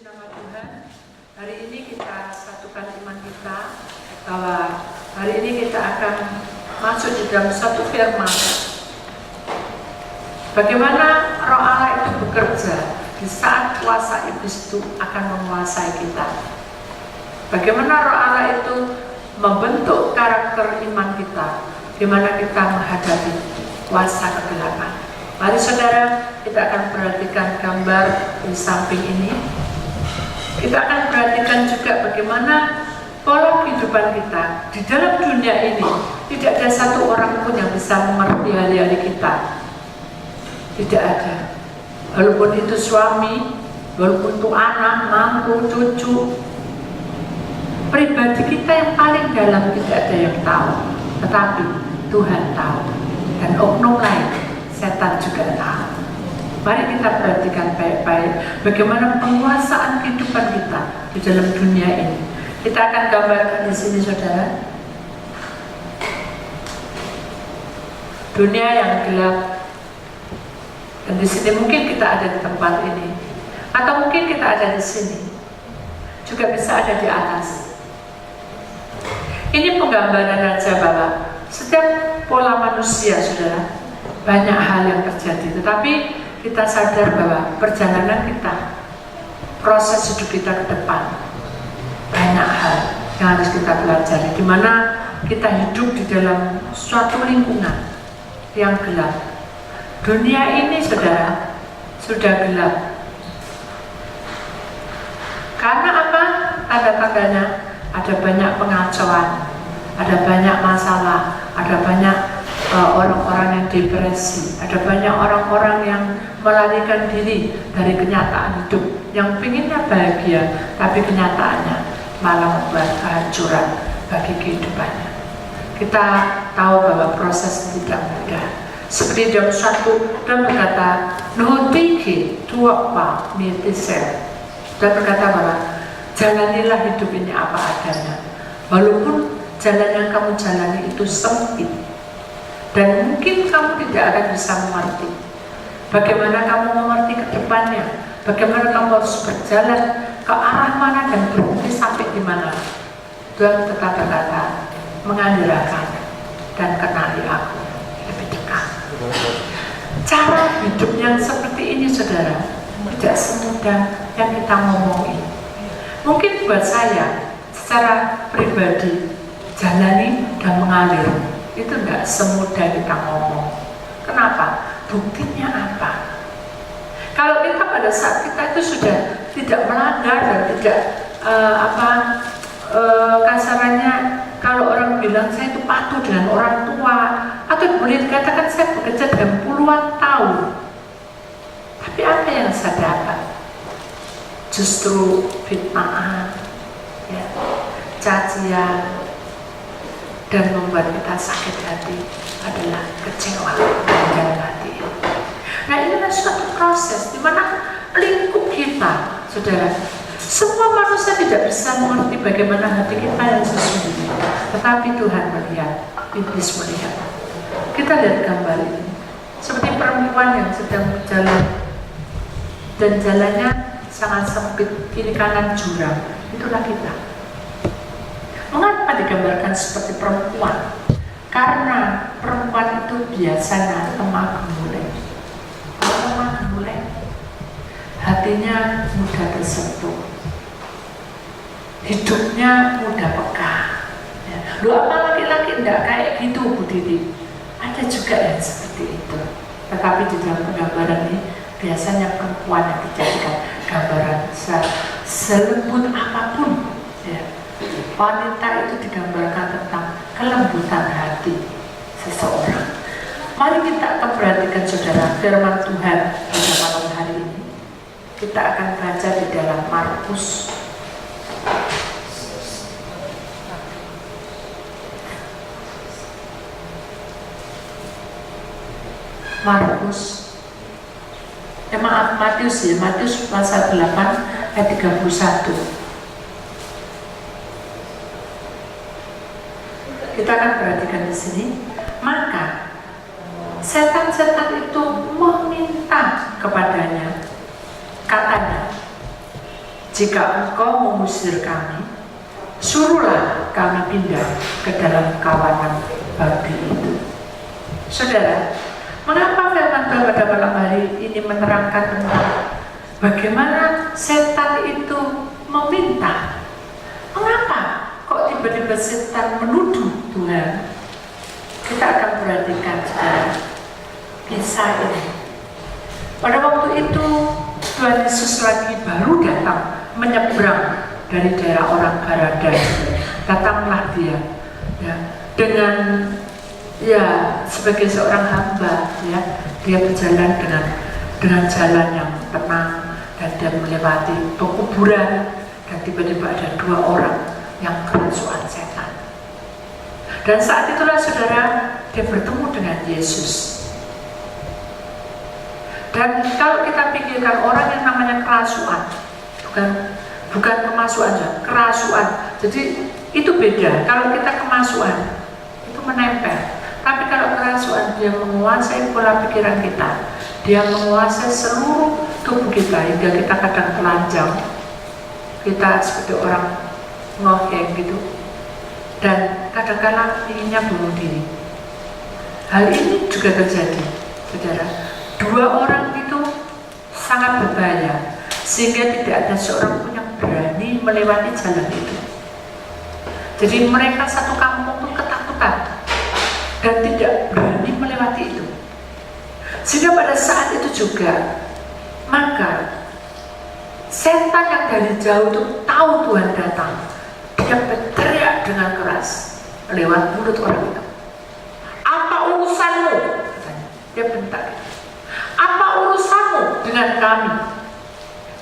nama Tuhan. Hari ini kita satukan iman kita bahwa hari ini kita akan masuk di dalam satu firman. Bagaimana Roh Allah itu bekerja di saat kuasa iblis itu akan menguasai kita. Bagaimana Roh Allah itu membentuk karakter iman kita, di mana kita menghadapi kuasa kegelapan. Mari saudara, kita akan perhatikan gambar di samping ini. Kita akan perhatikan juga bagaimana pola kehidupan kita di dalam dunia ini. Tidak ada satu orang pun yang bisa mengerti hari-hari kita. Tidak ada. Walaupun itu suami, walaupun itu anak, mantu, cucu, pribadi kita yang paling dalam tidak ada yang tahu. Tetapi Tuhan tahu. Dan oknum lain, setan juga tahu. Mari kita perhatikan baik-baik bagaimana penguasaan kehidupan kita di dalam dunia ini. Kita akan gambarkan di sini, saudara. Dunia yang gelap. Dan di sini mungkin kita ada di tempat ini, atau mungkin kita ada di sini, juga bisa ada di atas. Ini penggambaran aja bahwa setiap pola manusia, saudara, banyak hal yang terjadi. Tetapi kita sadar bahwa perjalanan kita, proses hidup kita ke depan, banyak hal yang harus kita pelajari. Di mana kita hidup di dalam suatu lingkungan yang gelap. Dunia ini, saudara, sudah gelap. Karena apa? Tanda-tandanya ada banyak pengacauan, ada banyak masalah, ada banyak orang-orang yang depresi, ada banyak orang-orang yang melarikan diri dari kenyataan hidup, yang pinginnya bahagia, tapi kenyataannya malah membuat kehancuran bagi kehidupannya. Kita tahu bahwa proses tidak mudah. Seperti dalam satu dan berkata, "Nuhutiki tuapa mitisel." Dan berkata bahwa jalanilah hidup ini apa adanya, walaupun jalan yang kamu jalani itu sempit. Dan mungkin kamu tidak akan bisa mengerti bagaimana kamu mengerti ke depannya, bagaimana kamu harus berjalan ke arah mana dan berhenti sampai di mana. Tuhan tetap berkata, "Mengandalkan dan kenali aku lebih dekat." Cara hidup yang seperti ini, saudara, tidak semudah yang kita ngomongin. Mungkin buat saya secara pribadi jalani dan mengalir itu enggak semudah kita ngomong. Kenapa? Buktinya apa? Kalau kita pada saat kita itu sudah tidak melanggar dan tidak kasarannya, kalau orang bilang saya itu patuh dengan orang tua, atau boleh dikatakan saya bekerja dengan puluhan tahun, tapi apa yang saya dapat? Justru fitnaan, ya, cacian, dan membuat kita sakit hati adalah kecewa dan hati. Nah, ini adalah suatu proses di mana lingkup kita, saudara, semua manusia tidak bisa mengerti bagaimana hati kita yang sesungguhnya, tetapi Tuhan melihat, iblis melihat. Kita lihat gambar ini seperti perempuan yang sedang berjalan dan jalannya sangat sempit, kiri kanan jurang. Itulah kita. Mengapa digambarkan seperti perempuan? Karena perempuan itu biasanya lemah gemulai. Lemah gemulai, hatinya mudah tersentuh, hidupnya mudah peka. Ya. Loh, apa laki-laki enggak kayak gitu, Bu Didi? Ada juga yang seperti itu. Tetapi di dalam penggambaran ini biasanya perempuan yang dijadikan gambaran selembut apapun. Ya. Wanita itu digambarkan tentang kelembutan hati seseorang. Mari kita akan perhatikan, saudara, firman Tuhan pada malam hari ini. Kita akan baca di dalam Markus Matius pasal 8 ayat 31. Kita akan perhatikan di sini. Maka setan-setan itu meminta kepadanya, katanya, jika engkau mengusir kami, suruhlah kami pindah ke dalam kawanan babi itu. Saudara, mengapa firman Tuhan pada malam hari ini menerangkan tentang bagaimana setan itu meminta? Mengapa kok tiba-tiba setan menuduh Tuhan? Kita akan perhatikan saudara kisah ini. Pada waktu itu Tuhan Yesus lagi baru datang menyeberang dari daerah orang Barada. Datanglah dia ya, dengan sebagai seorang hamba ya, dia berjalan dengan jalan yang tenang dan dia melewati pekuburan dan tiba-tiba ada 2 orang yang kerasukan setan. Dan saat itulah saudara dia bertemu dengan Yesus. Dan kalau kita pikirkan orang yang namanya kerasukan, bukan kemasukan saja, kerasukan. Jadi itu beda. Kalau kita kemasukan itu menempel, tapi kalau kerasukan dia menguasai pola pikiran kita, dia menguasai seluruh tubuh kita hingga kita kadang telanjang, kita seperti orang ngoheng gitu, dan kadang-kadang inginnya bunuh diri. Hal ini juga terjadi, saudara. 2 orang itu sangat berbahaya sehingga tidak ada seorang pun yang berani melewati jalan itu. Jadi mereka satu kampung itu ketakutan dan tidak berani melewati itu. Sehingga pada saat itu juga maka setan yang dari jauh itu tahu Tuhan datang, dia berteriak dengan keras lewat mulut orang itu. Apa urusanmu? Dia bentak. Apa urusanmu dengan kami,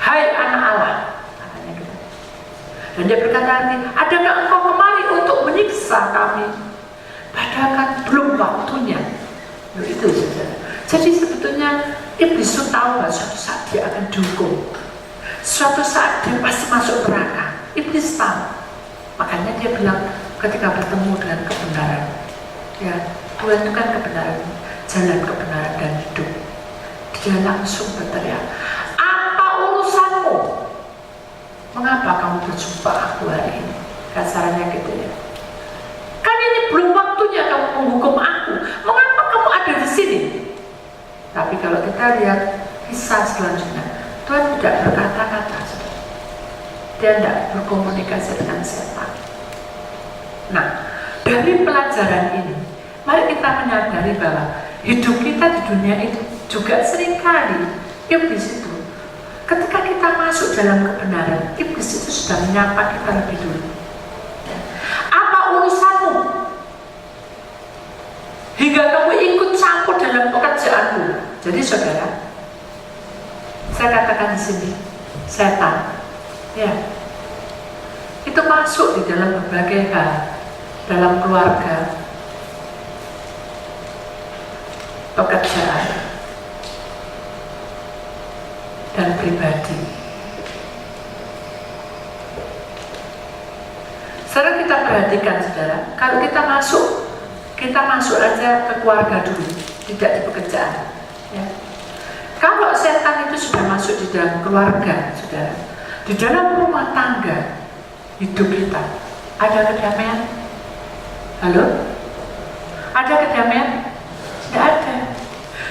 hai anak Allah? Katanya gitu. Dan dia berkata lagi, adakah engkau kemari untuk menyiksa kami? Padahal kan belum waktunya. Itu saja. Jadi sebetulnya iblis itu tahu bahwa suatu saat dia akan dihukum. Suatu saat dia pasti masuk neraka. Iblis tahu. Makanya dia bilang ketika bertemu dengan kebenaran, ya Tuhan itu kan kebenaran, jalan kebenaran dan hidup. Dia langsung berteriak, apa urusanmu? Mengapa kamu berjumpa aku hari ini? Kasarannya gitu ya. Kan ini belum waktunya kamu menghukum aku. Mengapa kamu ada di sini? Tapi kalau kita lihat kisah selanjutnya, Tuhan tidak berkata-kata. Dia tidak berkomunikasi dengan setan. Nah, dari pelajaran ini, mari kita menyadari bahwa hidup kita di dunia itu juga seringkali iblis itu ketika kita masuk dalam kebenaran, iblis itu sudah menyapa kita lebih dulu. Apa urusanmu? Hingga kamu ikut campur dalam pekerjaanku. Jadi saudara, saya katakan di sini, setan, ya, itu masuk di dalam berbagai hal, dalam keluarga, pekerjaan, dan pribadi. Sekarang kita perhatikan saudara, kalau kita masuk aja ke keluarga dulu, tidak di pekerjaan. Ya. Kalau setan itu sudah masuk di dalam keluarga, saudara, di dalam rumah tangga hidup kita, ada kedamaian? Halo? Ada kedamaian? Tidak ada.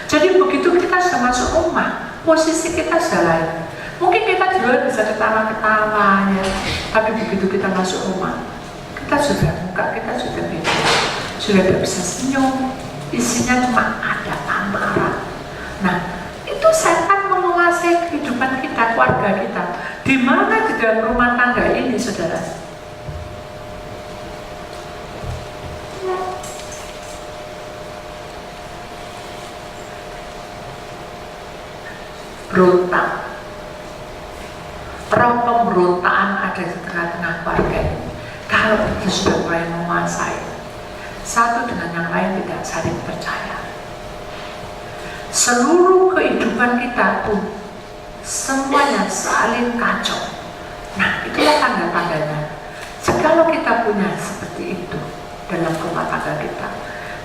Jadi begitu kita sudah masuk rumah, posisi kita sudah lain. Mungkin kita di luar bisa ketawa-ketawa ya, tapi begitu kita masuk rumah, kita sudah muka kita sudah beda, sudah tidak bisa senyum, isinya cuma ada amarah. Nah, itu setan menguasai kehidupan kita, keluarga kita. Di mana di dalam rumah tangga ini, saudara? Berontak. Roh pemberontakan ada di tengah-tengah keluarga ini. Kalau itu sudah mulai menguasai, satu dengan yang lain tidak saling percaya. Seluruh kehidupan kita pun semuanya saling kacau. Nah, itulah tanda-tandanya. Jikalau kita punya seperti itu dalam rumah tangga kita,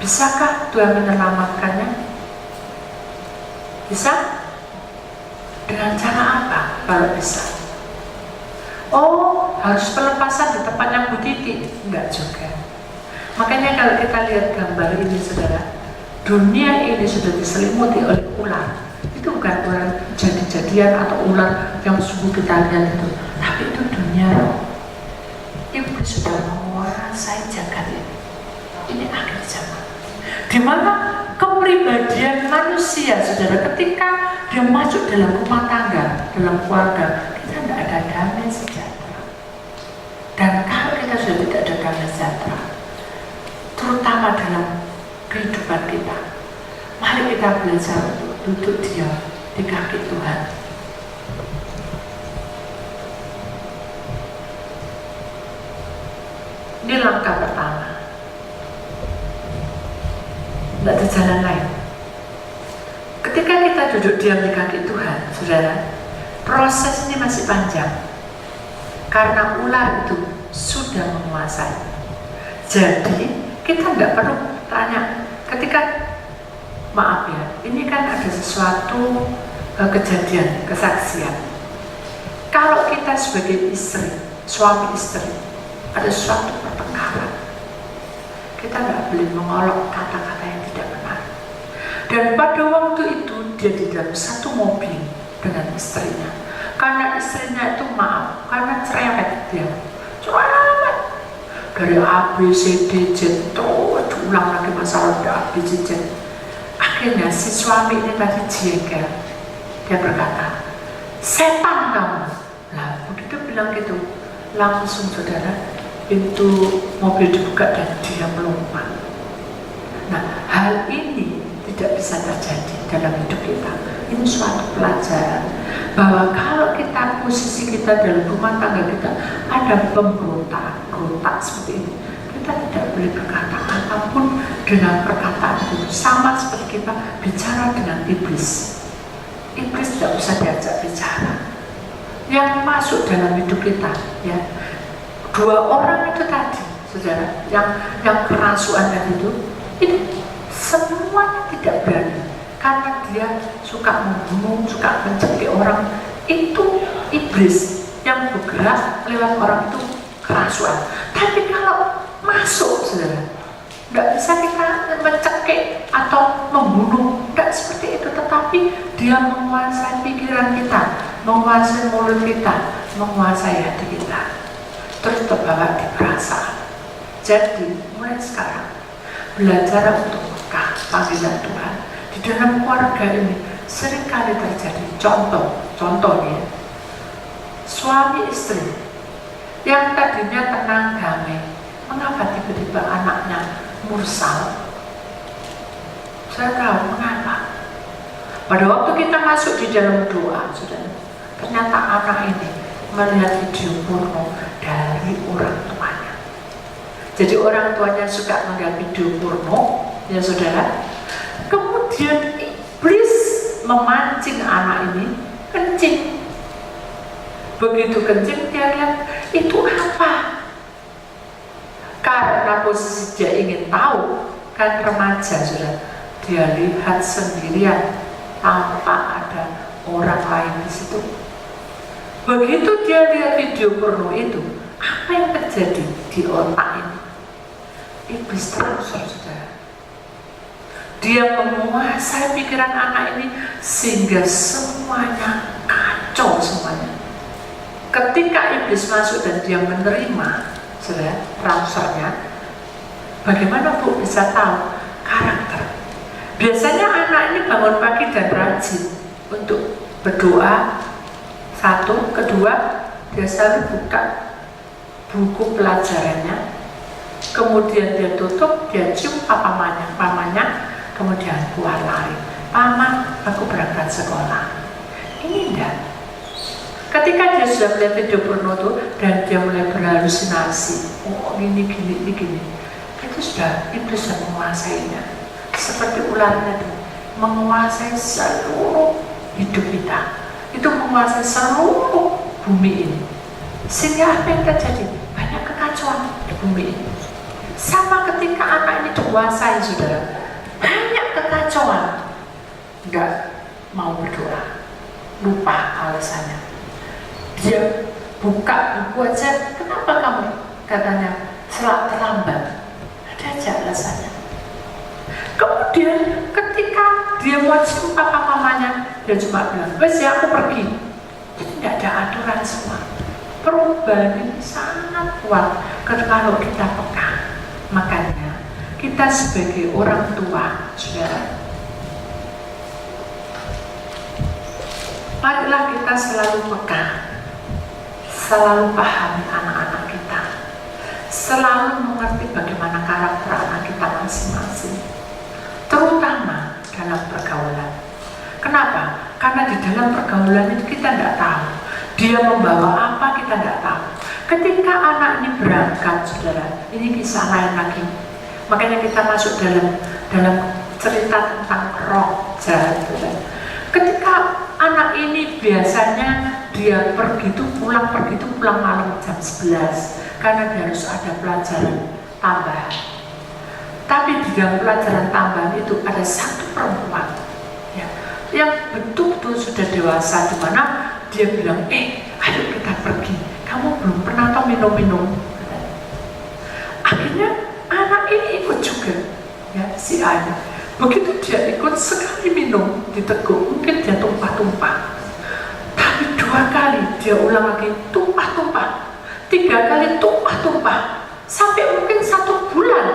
bisakah Tuhan menyelamatkannya? Bisa? Dengan cara apa kalau bisa? harus pelepasan di tempatnya Bu Titi? Enggak juga. Makanya kalau kita lihat gambar ini saudara, dunia ini sudah diselimuti oleh ular. Itu bukan ular jadi-jadian atau ular yang sungguh kita lihat itu, tapi itu dunia roh. Iblis sudah menguasai jagat ini. Ini akhir zaman, di mana kepribadian manusia, saudara, ketika dia masuk dalam rumah tangga, dalam keluarga, kita tidak ada damai sejahtera. Dan kalau kita sudah tidak ada damai sejahtera, terutama dalam kehidupan kita, mari kita belajar untuk duduk diam di kaki Tuhan. Ini langkah pertama. Tidak ada jalan lain. Ketika kita duduk diam di kaki Tuhan, saudara, proses ini masih panjang karena ular itu sudah menguasai. Jadi kita tidak perlu tanya ketika, maaf ya, ini kan ada sesuatu kejadian, kesaksian. Kalau kita sebagai istri, suami istri, ada suatu pertengkaran, kita nggak boleh mengolok kata-kata yang tidak benar. Dan pada waktu itu dia di dalam satu mobil dengan istrinya, karena istrinya itu maaf, karena cerewet dia, cerewet dari A, B, C, D, Z, terus diulang lagi masalah dari A, B, C, Z. Akhirnya si suami ini tadi jengkel, dia berkata, setan kamu. Lah begitu bilang gitu, langsung saudara, pintu mobil dibuka dan dia melompat. Nah, hal ini tidak bisa terjadi dalam hidup kita. Ini suatu pelajaran bahwa kalau kita, posisi kita dalam rumah tangga kita ada pemberontak seperti ini, kita tidak boleh berkata apapun dengan perkataan itu. Sama seperti kita bicara dengan iblis. Iblis tidak usah diajak bicara. Yang masuk dalam hidup kita, ya, dua orang itu tadi, saudara, yang kerasuan tadi itu semuanya tidak berani karena dia suka membunuh, suka mencekik orang. Itu iblis yang bergerak lewat orang itu kerasuan. Tapi kalau masuk, saudara, tidak bisa kita mencekik atau membunuh, tidak seperti itu. Tetapi dia menguasai pikiran kita, menguasai mulut kita, menguasai hati kita, terus terbawa di perasaan. Jadi mulai sekarang belajar untuk peka panggilan Tuhan. Di dalam keluarga ini seringkali terjadi contohnya suami istri yang tadinya tenang damai, mengapa tiba-tiba anaknya mursal? Saya tahu mengapa. Pada waktu kita masuk di dalam doa, saudara, ternyata anak ini melihat video porno dari orang tuanya. Jadi orang tuanya suka melihat video porno, ya saudara. Kemudian iblis memancing anak ini kencing. Begitu kencing dia lihat, itu apa? Karena posisi dia ingin tahu, kan remaja saudara, dia lihat sendirian tanpa ada orang lain di situ. Begitu dia lihat video porno itu, apa yang terjadi di otak ini? Iblis transfer, saudara. Dia menguasai pikiran anak ini sehingga semuanya kacau semuanya. Ketika iblis masuk dan dia menerima, saudara, transfernya, bagaimana Bu bisa tahu? Karakter. Biasanya anak ini bangun pagi dan rajin untuk berdoa. Satu, kedua, dia selalu buka buku pelajarannya, kemudian dia tutup, dia cium pamannya, kemudian keluar lari. Mama, aku berangkat sekolah. Ini enggak. Ketika dia sudah melihat video porno itu dan dia mulai berhalusinasi, oh ini gini, itu sudah iblis yang menguasainya. Seperti ularnya itu menguasai seluruh hidup kita. Itu menguasai seluruh bumi ini. Sehingga apa yang terjadi? Banyak kekacauan di bumi ini. Sama ketika anak ini dikuasai, saudara, banyak kekacauan. Enggak mau berdoa, lupa alasannya. Dia buka buku aja, kenapa kamu katanya terlambat? Ada aja alasannya. Kemudian ketika dia mau cium papa mamanya, dia cuma bilang, wes ya aku pergi. Jadi tidak ada aturan semua. Perubahan ini sangat kuat kalau kita peka. Makanya kita sebagai orang tua, saudara, marilah kita selalu peka, selalu pahami anak-anak kita, selalu mengerti bagaimana karakter anak kita masing-masing, terutama dalam pergaulan. Kenapa? Karena di dalam pergaulan itu kita tidak tahu dia membawa apa, kita tidak tahu. Ketika anak ini berangkat, saudara, ini kisah lain lagi. Makanya kita masuk dalam cerita tentang roh jahat. Ketika anak ini biasanya dia pergi pulang malam jam 11 karena dia harus ada pelajaran tambahan. Tapi di dalam pelajaran tambahan itu ada satu perempuan ya, yang betul-betul sudah dewasa, di mana dia bilang, ayo kita pergi, kamu belum pernah tahu minum-minum. Akhirnya anak ini ikut juga ya, si ayah. Begitu dia ikut, sekali minum ditegur, mungkin dia tumpah-tumpah. Tapi 2 kali dia ulang lagi, tumpah-tumpah. 3 kali tumpah-tumpah. Sampai mungkin 1 bulan.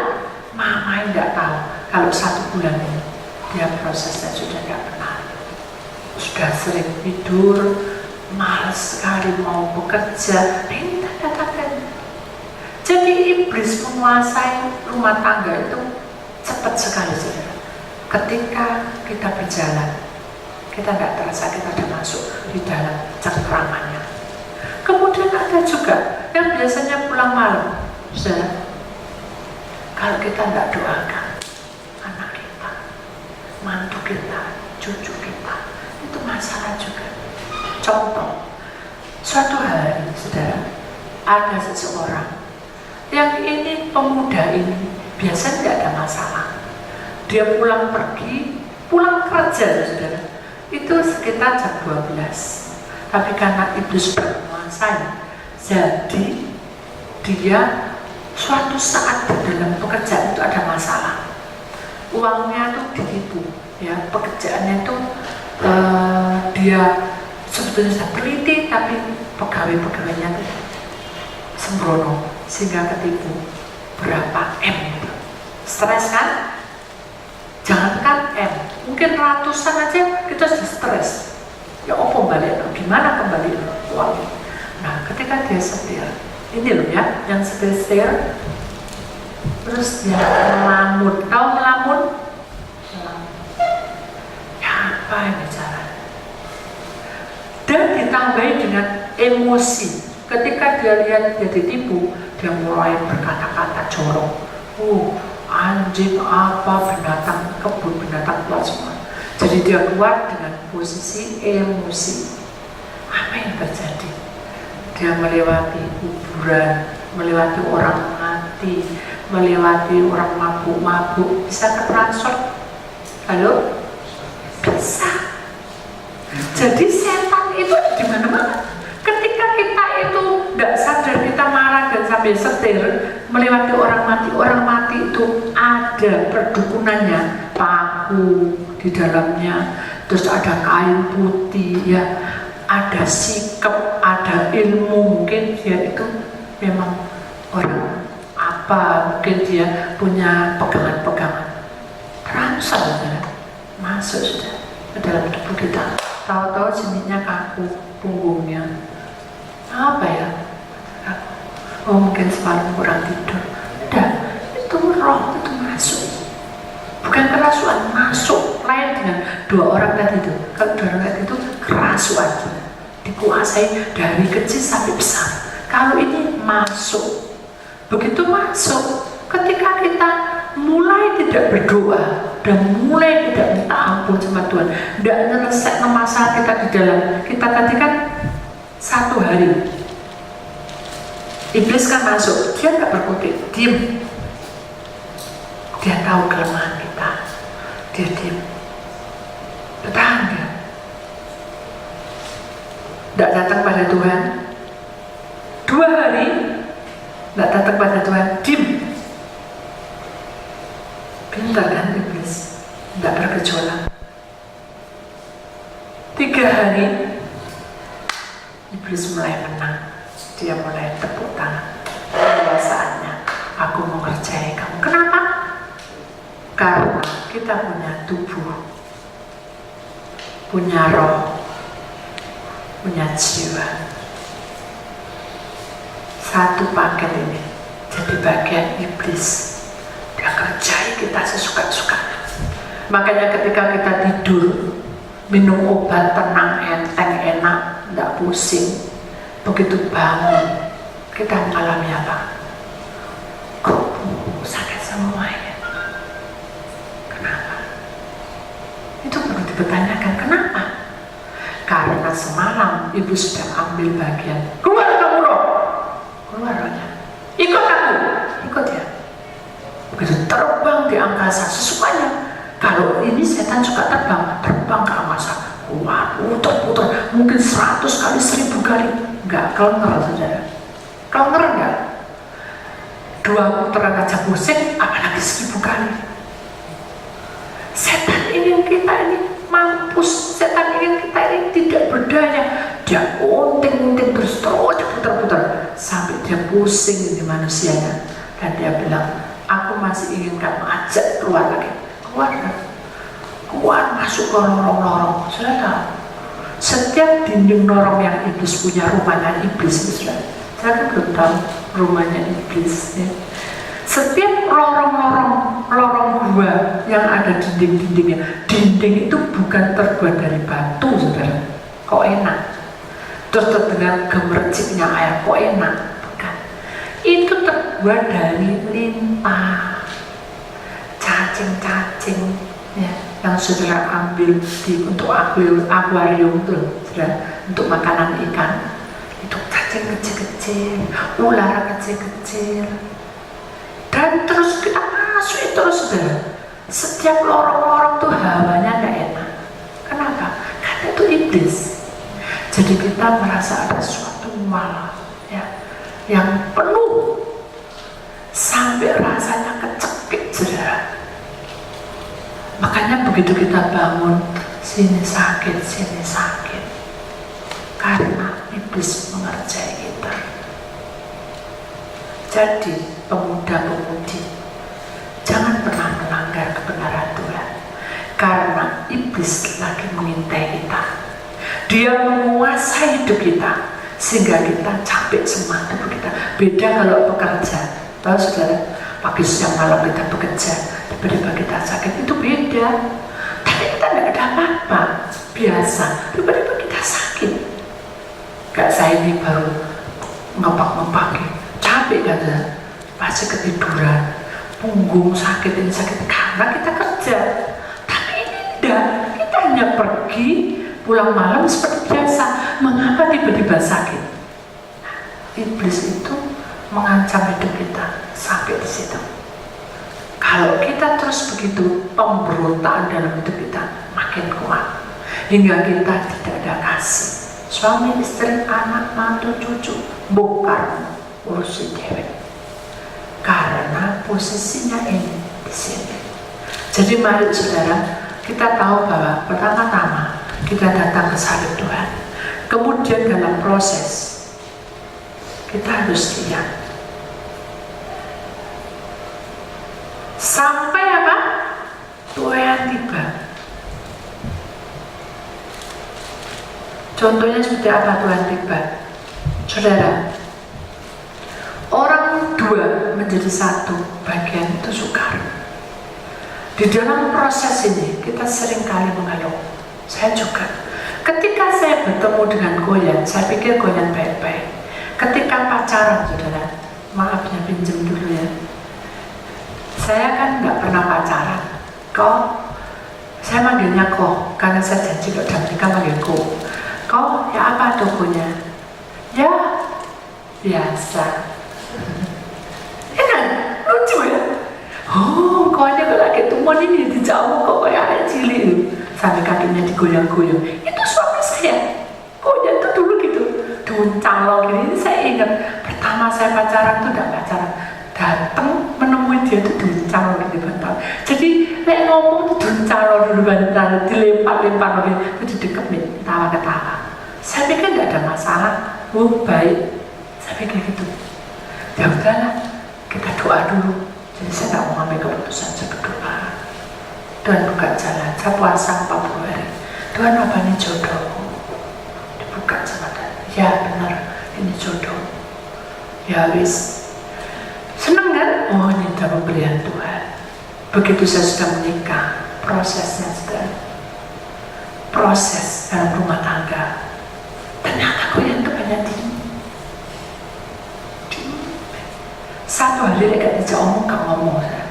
Mama tidak tahu kalau 1 bulan ini dia prosesnya sudah tidak benar. Sudah sering tidur, malas sekali mau bekerja, ini tanda-tanda. Jadi iblis menguasai rumah tangga itu cepat sekali, saudara. Ketika kita berjalan, kita tidak terasa kita sudah masuk di dalam cengkramannya. Kemudian ada juga yang biasanya pulang malam, saudara. Kalau kita tidak doakan anak kita, mantu kita, cucu kita, itu masalah juga. Contoh, suatu hari, saudara, ada seseorang yang ini pemuda ini biasanya tidak ada masalah. Dia pulang kerja, saudara, itu sekitar jam 12. Tapi karena iblis berkuasa, jadi dia suatu saat di dalam pekerjaan itu ada masalah. Uangnya tuh ditipu, ya, pekerjaannya itu dia sebetulnya sudah teliti, tapi pegawai-pegawainya itu sembrono sehingga ketipu berapa M. Stres kan? Jangankan M, mungkin ratusan aja kita sudah stres. Ya opo balik, gimana kembali uang? Nah, ketika dia setir, ini loh ya, yang setir, terus dia melamun. Tahu melamun? Ya apa ini caranya? Dan ditambahi dengan emosi. Ketika dia lihat dia ditipu, dia mulai berkata-kata jorok. Anjing apa, binatang kebun, binatang buat semua. Jadi dia keluar dengan posisi emosi. Apa yang terjadi? Dia melewati kuburan, melewati orang mati, melewati orang mabuk-mabuk. Bisa ketransfer? Halo? Bisa. Jadi setan itu di mana-mana. Ketika kita itu nggak sadar, kita marah dan sambil setir melewati orang mati itu ada perdukunannya, paku di dalamnya, terus ada kain putih, ya, ada sikap, ada ilmu. Mungkin dia itu memang orang apa, mungkin dia punya pegangan-pegangan. Rangsel ya, masuk sudah ke dalam tubuh kita. Tahu-tahu jenisnya kaku, punggungnya. Apa ya? Oh mungkin semalam kurang tidur. Udah, itu roh itu masuk. Bukan kerasuan, masuk. Lain dengan 2 orang tadi itu. Kalau 2 orang tadi itu kerasuan, dikuasai dari kecil sampai besar. Kalau ini masuk. Begitu masuk, ketika kita mulai tidak berdoa dan mulai tidak minta ampun sama Tuhan, tidak menyelesaikan masalah kita di dalam kita tadi kan 1 hari. Iblis kan masuk, dia nggak berkutik, diam. Dia tahu kelemahan kita, dia diam. Bertahan dia. Tidak datang pada Tuhan, nggak datang pada Tuhan, dim. Pintar kan iblis, nggak bergejolak. 3 hari iblis mulai menang, dia mulai tepuk tangan. Kebiasaannya, aku mau ngerjain kamu. Kenapa? Karena kita punya tubuh, punya roh, punya jiwa. Satu paket ini jadi bagian iblis. Dia kerjai kita sesuka-sukanya. Makanya ketika kita tidur, minum obat tenang, enteng, enak, tidak pusing. Begitu bangun, kita mengalami apa? Kok sakit semuanya? Kenapa? Itu perlu dipertanyakan. Kenapa? Karena semalam ibu sudah ambil bagian. Keluar kamu roh, keluar rohnya. Ikut aku, ikut ya. Begitu terbang di angkasa sesukanya. Kalau ini setan suka terbang ke angkasa. Wah, putar-putar, mungkin 100 kali, 1000 kali. Enggak, kelengar saudara. Kelengar enggak? 2 putaran aja pusing, apalagi 1000 kali. Setan ingin kita ini mampus, setan ingin kita ini tidak berdaya. Dia unting-unting terus putar-putar sampai dia pusing ini manusianya. Dan dia bilang, aku masih ingin kamu ajak keluar lagi. Keluar masuk ke lorong-lorong. Sudah tahu, setiap dinding lorong yang iblis punya, rumahnya iblis. Sudah, saya kan belum tahu rumahnya iblis ya. Setiap lorong gua yang ada dinding-dindingnya, dinding itu bukan terbuat dari batu, saudara. Kok enak? Terus terdengar gemerciknya air, kok enak? Bukan. Itu terbuat dari lintah, cacing-cacing ya, yang saudara ambil untuk akuarium itu, saudara, untuk makanan ikan. Itu cacing kecil-kecil, ular kecil-kecil, dan terus kita masuk terus, saudara. Setiap lorong-lorong tuh hawanya gak enak. Kenapa? Karena itu iblis. Jadi kita merasa ada suatu malam ya, yang penuh sampai rasanya kecekik, saudara. Makanya begitu kita bangun, sini sakit, karena iblis mengerjai kita. Jadi pemuda-pemudi, jangan pernah melanggar kebenaran Tuhan, karena iblis lagi mengintai kita. Dia menguasai hidup kita sehingga kita capek semua tubuh kita. Beda kalau bekerja, tahu saudara, pagi siang malam kita bekerja, tiba-tiba kita sakit, itu beda. Tapi kita tidak ada apa-apa, biasa, tiba-tiba kita sakit. Gak, saya ini baru ngepak-ngepakin, capek kan, pasti ketiduran, punggung sakit, ini sakit karena kita kerja. Tapi ini tidak, kita hanya pergi pulang malam seperti biasa. Mengapa tiba-tiba sakit? Nah, iblis itu mengancam hidup kita sampai di situ. Kalau kita terus begitu, pemberontakan dalam hidup kita makin kuat hingga kita tidak ada kasih. Suami, istri, anak, mantu, cucu, bongkar urusin cewek. Karena posisinya ini di sini. Jadi mari saudara, kita tahu bahwa pertama-tama kita datang ke salib Tuhan. Kemudian dalam proses kita harus lihat sampai apa? Tuhan tiba. Contohnya seperti apa Tuhan tiba? Saudara, orang 2 menjadi 1, bagian itu sukar. Di dalam proses ini kita seringkali mengeluh. Saya juga. Ketika saya bertemu dengan Goyan, saya pikir Goyan baik-baik. Ketika pacaran, saudara, maafnya pinjam dulu ya. Saya kan nggak pernah pacaran. Kok? Saya manggilnya kok, karena saya janji kalau udah menikah manggil kok. Kok? Ya apa tokonya? Ya biasa. Enak, lucu ya. Oh, koknya kalau lagi tumon ini dijauh kok kayak anak cilik. Sampai kakinya digoyang-goyang. Itu suami saya. Koknya itu dulu gitu, duncang loh gini. Saya ingat pertama saya pacaran tuh udah pacaran, datang menemui dia tuh diuncang di bantal. Jadi nek ngomong tuh diuncang dulu bantal, dilempar-lempar itu didekem nih, ketawa-ketawa. Saya pikir nggak ada masalah, baik. Saya pikir gitu. Ya udahlah, kita doa dulu. Jadi saya nggak mau ambil keputusan, saya berdoa. Tuhan buka jalan, saya puasa 40 hari. Tuhan, apa ini jodohku? Dibuka sama Tuhan. Ya benar, ini jodoh. Ya wis. Seneng kan? Oh, ini udah pemberian Tuhan. Begitu saya sudah menikah, prosesnya sudah proses dalam rumah tangga. Ternyata kok yang banyak di satu hari gak dijak omong, gak ngomong saya.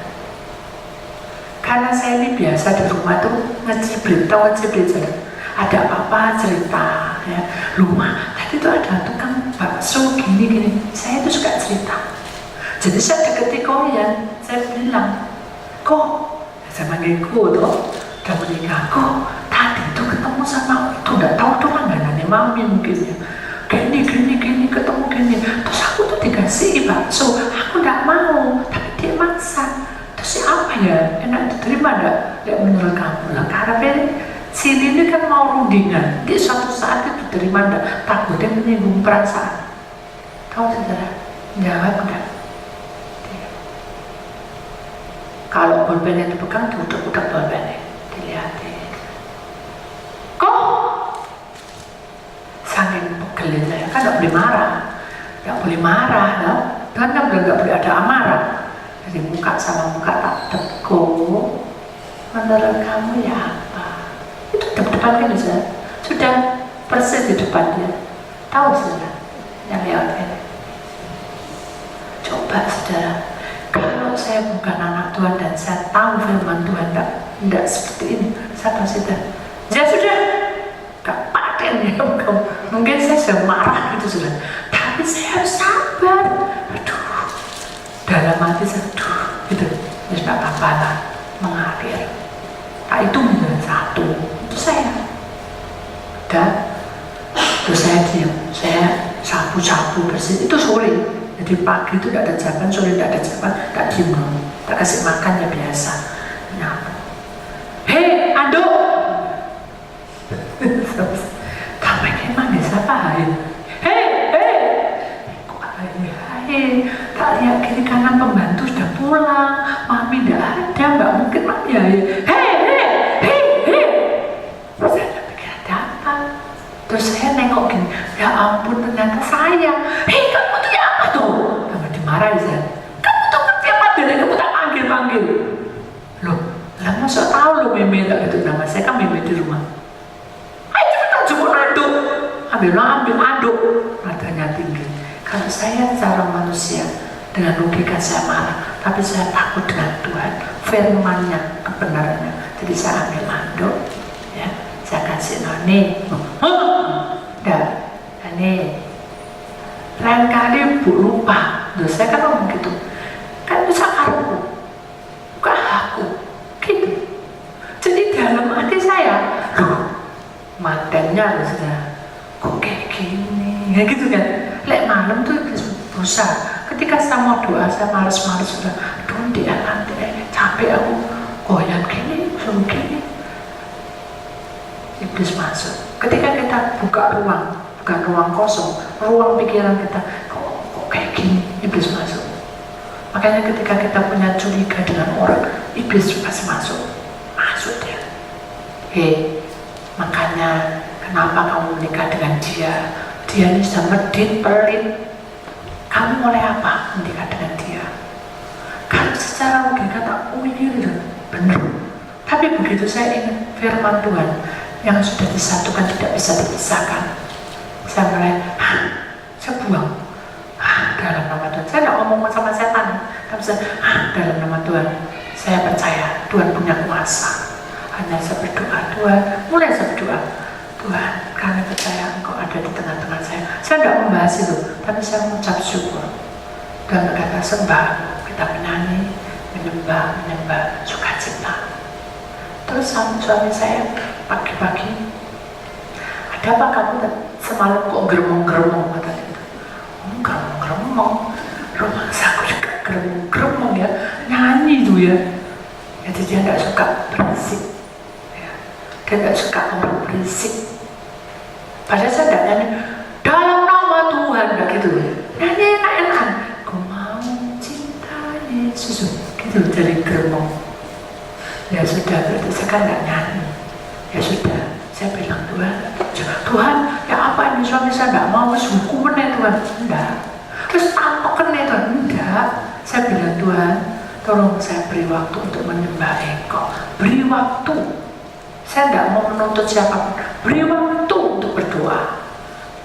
Karena saya ini biasa di rumah tuh ngecibrit, tau ngecibrit saja. Ada apa-apa cerita ya. Rumah tadi tuh ada tukang bakso gini-gini. Saya itu suka cerita. Jadi saya deketi koyan, saya bilang, kok saya manggil kok tuh udah menikah, kok tadi tuh ketemu sama itu, nggak tahu tuh langganannya mami mungkin ya, gini ketemu gini, terus aku tuh dikasih bakso, aku nggak mau, tapi dia maksa. Terus apa ya, enak diterima nggak menurut kamu lah, karena si Lili kan mau rundingan, di suatu saat itu diterima nggak, takutnya menyinggung perasaan. Tahu saudara, jawab enggak. Kalau bolpennya dipegang, diudak-udak bolpennya, dilihatin. Kok? Saking pegelin saya, kan nggak boleh marah. Nggak boleh marah, no? Tuhan kan bilang nggak boleh ada amarah. Jadi muka sama muka tak teguh. Menurut kamu ya apa? Itu depan kan bisa. Sudah persis di depan dia. Tahu saudara yang lewat ini. Coba saudara. Kalau saya bukan anak Tuhan dan saya tahu firman Tuhan tidak seperti ini, saya pasti ya sudah, gak paten ya, mungkin saya sudah marah gitu sudah, tapi saya harus sabar. Aduh, dalam hati saya, gitu, ya sudah apa-apa lah, mengalir. Nah itu menjadi satu, itu saya. Dan terus saya diam, saya sapu-sapu bersih, itu sore. Jadi pagi itu tidak ada jawaban, sore tidak ada jawaban, tidak diem, tak kasih makan ya biasa. Nyapa. Hei, aduk. Tapi emang siapa hai? Hei. Kok hai? Tak lihat kiri kanan pembantu sudah pulang, mami tidak ada, mbak mungkin mami hai. Hei. Saya pikir ada apa? Terus saya nengok gini, ya ampun ternyata saya. Hei, kamu tuh ya apa tuh? Kamu dimarahin saya. Kamu tuh ngerti apa dari kamu tak panggil. Loh, lah masa tahu lo Meme tak itu nama saya, kan Meme di rumah. Ayo cepetan jemput aduk. Ambil aduk. Nadanya tinggi. Kalau saya secara manusia dengan logika saya marah, tapi saya takut dengan Tuhan, firman-Nya, kebenarannya. Jadi saya ambil aduk, ya, saya kasih noni. Nih, lain kali Bu lupa. Loh, saya kan ngomong gitu. Kan itu sakarku, bukan aku. Gitu. Jadi dalam hati saya, loh, mantannya loh sudah, kok kayak gini, ya gitu kan. Lek malam tuh susah. Ketika saya mau doa, saya males-males sudah. Aduh, dia nanti capek aku, goyang gini, suruh gini. Iblis masuk. Ketika kita buka ruang, bukan ruang kosong, ruang pikiran kita, kok kayak gini, iblis masuk. Makanya ketika kita punya curiga dengan orang, iblis pasti masuk dia. Hei, makanya kenapa kamu menikah dengan dia? Dia ini sudah medit, pelit. Kamu mulai apa menikah dengan dia? Kan secara logika tak ini benar. Tapi begitu saya ingat firman Tuhan yang sudah disatukan tidak bisa dipisahkan, saya mulai, saya buang, dalam nama Tuhan. Saya tidak ngomong sama setan, tapi saya, dalam nama Tuhan, saya percaya Tuhan punya kuasa. Hanya saya berdoa, Tuhan, mulai saya berdoa, Tuhan, kami percaya Engkau ada di tengah-tengah saya. Saya tidak membahas itu, tapi saya mengucap syukur. Dan berkata sembah, kita menyanyi, menyembah, sukacita. Terus suami saya pagi-pagi, ada apa kamu semalam kok geremong-geremong, kata dia. Geremong-geremong, Rumahsaku juga geremong ya, nyanyi tuh ya. Jadi dia tidak suka berisik, ya. Dia tidak suka orang berisik. Padahal saya tidak nyanyi dalam nama Tuhan, tidak gitu ya. Nyanyi enak-enakan. Ku mau cinta Yesus, gitu dari geremong. Ya sudah, berarti saya kan tidak nyanyi. Ya sudah, saya bilang Tuhan, ya apa ini suami saya tidak mau hukuman ya Tuhan, enggak. Terus tampakkan ya Tuhan, enggak. Saya bilang Tuhan, tolong saya beri waktu untuk menyembah Engkau. Beri waktu. Saya tidak mau menuntut siapapun. Beri waktu untuk berdoa.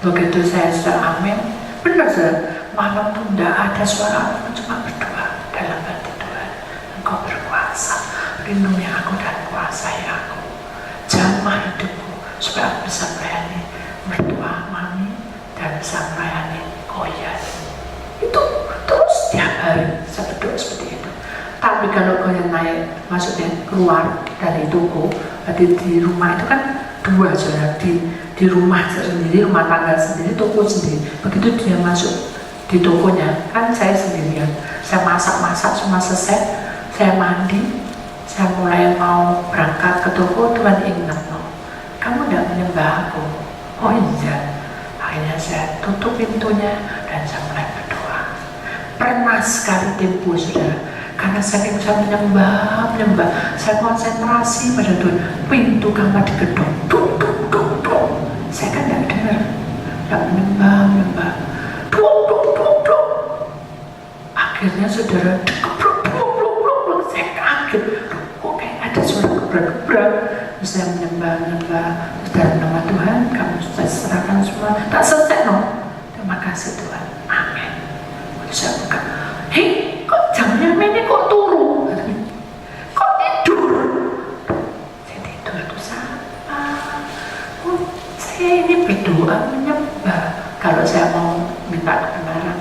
Begitu saya sudah amin, benar saja. Malam itu tidak ada suara apa, cuma berdoa dalam hati Tuhan. Engkau berkuasa, lindungi aku dan kuasai aku. Jamah hidupku supaya aku bisa melayani mertua mami dan bisa melayani Koyan. Itu terus tiap hari saya berdoa seperti itu. Tapi kalau Koyan naik, maksudnya keluar dari toko, berarti di rumah itu kan dua saudara, di rumah sendiri, rumah tangga sendiri, toko sendiri. Begitu dia masuk di tokonya, kan saya sendirian. Saya masak-masak, semua selesai, saya mandi, saya mulai mau berangkat ke toko. Tuhan ingat, kamu tidak menyembah aku. Oh iya. Akhirnya saya tutup pintunya dan saya mulai berdoa. Pernah sekali tempo saudara, karena saking saya menyembah, saya konsentrasi pada Tuhan. Pintu kamar digedor, duk. Saya kan tidak dengar, tidak menyembah, duk. Akhirnya saudara, duk, saya kaget. Kok kayak ada suara gebrak-gebrak. Terus saya menyembah, dalam nama Tuhan, kamu sudah serahkan semua. Tak selesai terima kasih Tuhan, amin. Terus saya buka, hei, kok jamnya ini kok turun? Kok tidur? Saya tidur itu siapa? Saya ini berdoa menyembah. Kalau saya mau minta kebenaran,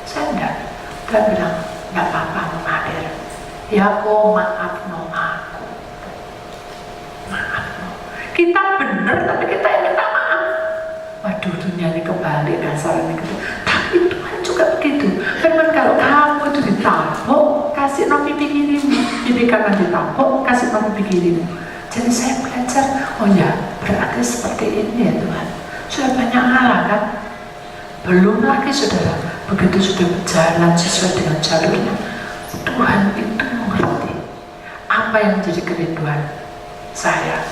saya enggak. Dia bilang, enggak apa-apa Hadir. Ya kok maaf aku. Maaf kita benar tapi kita yang minta maaf. Waduh, dunia ini kebalik dasarnya gitu. Tapi Tuhan juga begitu. Firman kalau kamu itu ditabok, kasih pipi kirimu. Pipi kanan ditabok, kasih pipi kirimu. Jadi saya belajar, oh ya berarti seperti ini ya Tuhan. Sudah banyak hal kan. Belum lagi saudara, begitu sudah berjalan sesuai dengan jalurnya, Tuhan itu mengerti apa yang menjadi kerinduan saya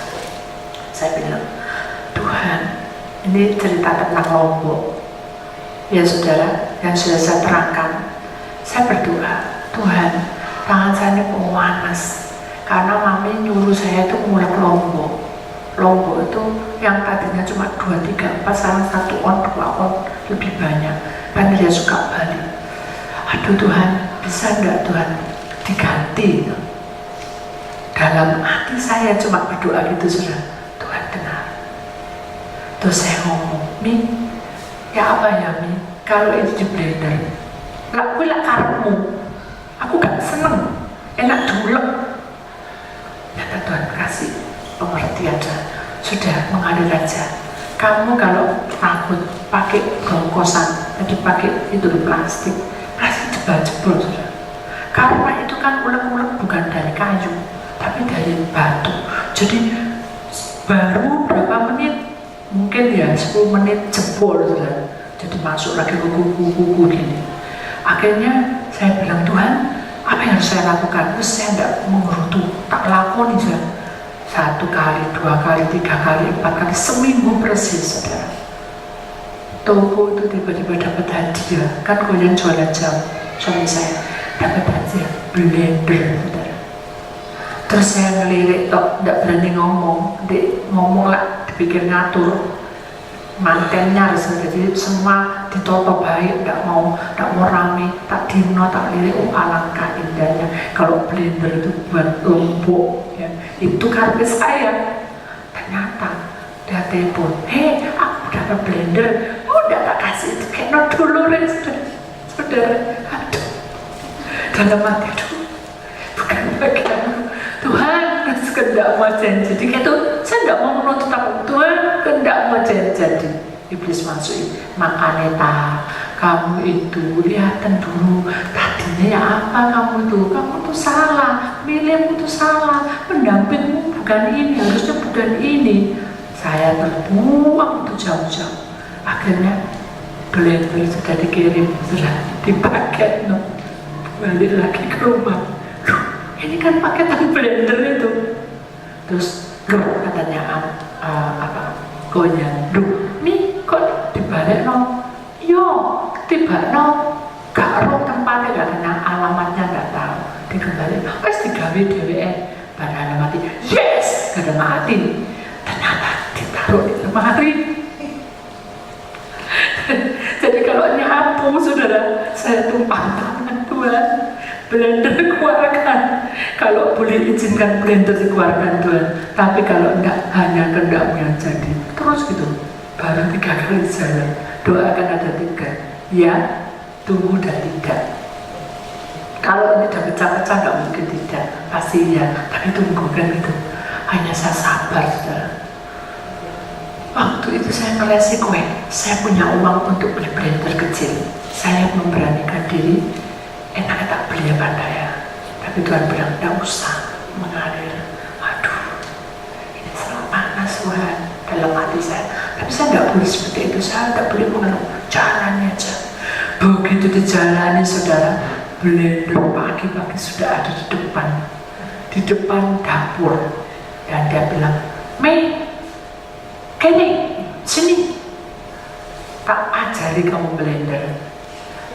bilang, Tuhan, ini cerita tentang Lombok ya saudara, yang sudah saya terangkan. Saya berdoa, Tuhan, tangan saya ini panas karena mami nyuruh saya itu mulai Lombok itu yang tadinya cuma 2, 3, 4, sekarang 1 on, 2 on, lebih banyak. Karena dia suka Bali. Aduh Tuhan, bisa enggak Tuhan diganti? Dalam hati saya cuma berdoa gitu saudara. Tuhan dengar. Terus saya ngomong, Mi, ya apa ya Mi? Kalau itu di blender, lah karepmu. Aku gak seneng, enak dulek. Kata Tuhan kasih pengertian sudah mengalir aja. Kamu kalau takut pakai gongkosan, jadi pakai itu plastik jebol sudah. Karena itu kan ulek-ulek bukan dari kayu, tapi dari batu. Jadi baru berapa menit, mungkin ya 10 menit jebol sudah. Jadi masuk lagi kuku gini. Akhirnya saya bilang, Tuhan, apa yang harus saya lakukan? Terus saya tidak mengerutu, tak lakoni saja. 1 kali, 2 kali, 3 kali, 4 kali, seminggu persis saudara. Toko itu tiba-tiba dapat hadiah, kan Koyan jualan jam, suami saya dapat hadiah blender saudara. Terus saya ngelirik, tidak berani ngomong lah, dipikir ngatur mantennya harus jadi semua ditoto baik, tidak mau rame, tak dino, tak lirik. Oh alangkah indahnya kalau blender itu buat Lombok ya. Itu karpet saya. Ternyata dia telepon, hei aku dapat blender, udah tak kasih itu kayak no dulu saudara. Aduh, dalam hati, aduh, bukan bagianmu Tuhan, kehendak mau jadi. Jadi itu saya tidak mau menuntut apa, Tuhan kehendak mau jadi. iblis masuk, makanya kamu itu lihatan dulu tadinya ya apa kamu tuh salah, milihmu tuh salah, pendampingmu bukan ini, harusnya bukan ini. Saya terbuang tuh jauh-jauh. Akhirnya blender sudah dikirim, sudah dipakai, balik lagi ke rumah. Ini kan paketan blender itu. Terus katanya Gonya, nih kok dibalik yo tiba gak roh tempatnya, gak kenal alamatnya, gak tahu, dikembali wes digawe DWE pada alamatnya, yes gak ada mati, ternyata ditaruh di lemari. Jadi kalau nyapu saudara, saya tumpah tangan Tuhan, blender keluarkan, kalau boleh izinkan blender dikeluarkan Tuhan, tapi kalau enggak hanya kehendakmu yang jadi, terus gitu, baru 3 kali jalan. Doakan ada 3, ya, tunggu dan tidak. Kalau ini udah pecah-pecah nggak mungkin tidak, pasti ya, tapi tunggu kan itu. Hanya saya sabar saudara. Waktu itu saya ngelesi kue, saya punya uang untuk beli blender kecil, saya memberanikan diri, enaknya tak beli ya Banda ya. Tapi Tuhan bilang, tidak usah mengalir. Aduh, ini sangat panas Tuhan dalam hati saya. Tapi saya tidak boleh seperti itu, saya tidak boleh mengeluh, jalannya aja. Begitu dijalani saudara, blender pagi-pagi sudah ada di depan dapur. Dan dia bilang, Mei, Kenny, sini, tak ajari kamu blender.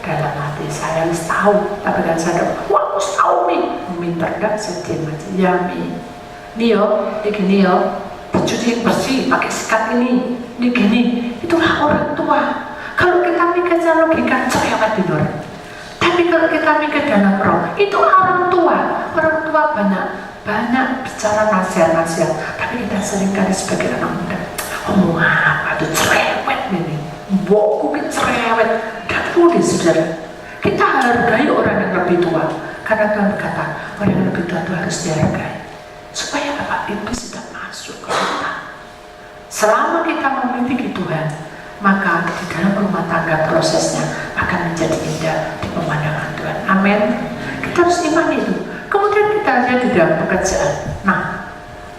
Dalam hati saya harus tahu, tapi kan saya wah harus tahu Mi terdak sedih macam ya Mi, Nio, ini yo, dicuci bersih pakai sikat ini gini, itulah orang tua. Kalau kita mikir secara logika cerewet tidur, tapi kalau kita mikir dalam roh, itu orang tua banyak bicara nasihat, tapi kita seringkali sebagai anak muda ngomong apa tuh cerewet ini, bokku cerewet. Tak boleh saudara, kita hargai orang yang lebih tua, karena Tuhan berkata orang yang lebih tua itu harus dihargai, supaya apa? Iblis tidak masuk ke kita. Selama kita memiliki Tuhan, maka di dalam rumah tangga prosesnya akan menjadi indah di pemandangan Tuhan. Amin. Kita harus imani itu. Kemudian kita lihat di dalam pekerjaan. Nah,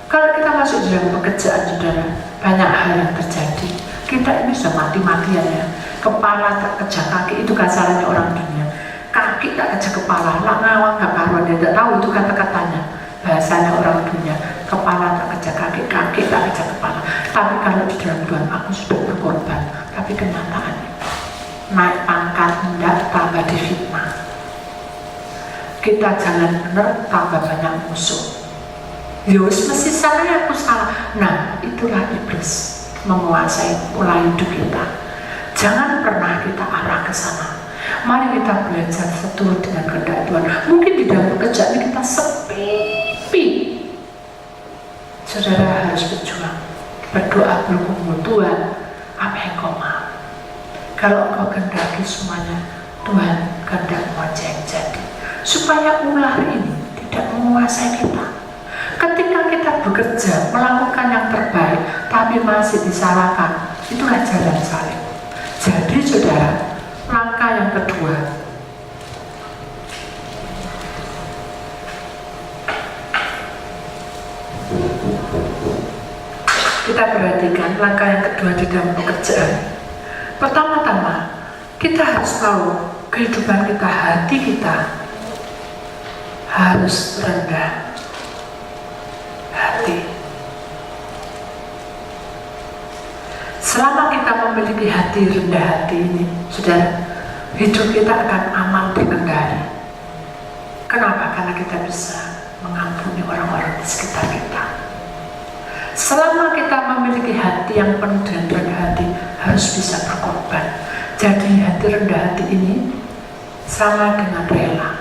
kalau kita masuk di dalam pekerjaan saudara, banyak hal yang terjadi. Kita ini sudah mati-matian ya. Kepala tak kerja kaki, itu kasarannya orang dunia. Kaki tak kerja kepala, lah ngawang gak karuan, dia tidak tahu itu kata-katanya. Bahasanya orang dunia, kepala tak kerja kaki, kaki tak kerja kepala. Tapi kalau di dalam Tuhan, aku sudah berkorban. Tapi kenyataannya, naik pangkat enggak, tambah difitnah. Kita jalan benar, tambah banyak musuh. Yus, mesti salah, aku salah. Nah, itulah iblis menguasai pola hidup kita. Jangan pernah kita arah ke sana. Mari kita belajar seturut dengan kehendak Tuhan. Mungkin di dalam pekerjaan kita sepi. Saudara harus berjuang, berdoa bergumul, Tuhan, apa yang kau mau? Kalau kau kehendaki semuanya, Tuhan kehendak aja yang jadi. Supaya ular ini tidak menguasai kita. Ketika kita bekerja, melakukan yang terbaik, tapi masih disalahkan, itulah jalan salib. Jadi saudara, langkah yang kedua, kita perhatikan langkah yang kedua di dalam pekerjaan. Pertama-tama, kita harus tahu kehidupan kita, hati kita harus rendah hati. Selama kita memiliki hati rendah hati ini, saudara, hidup kita akan aman terkendali. Kenapa? Karena kita bisa mengampuni orang-orang di sekitar kita. Selama kita memiliki hati yang penuh dengan rendah hati, harus bisa berkorban. Jadi hati rendah hati ini sama dengan rela.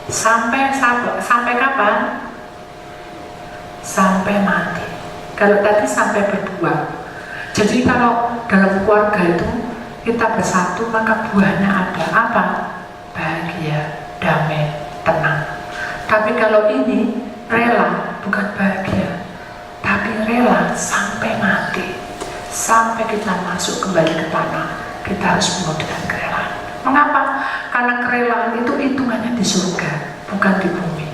Sampai kapan? Sampai mati. Kalau tadi sampai berbuah. Jadi kalau dalam keluarga itu kita bersatu, maka buahnya ada apa? Bahagia, damai, tenang. Tapi kalau ini rela, bukan bahagia, tapi rela sampai mati. sampai kita masuk kembali ke tanah, kita harus penuh dengan kerelaan. Mengapa? Karena kerelaan itu hitungannya di surga, bukan di bumi.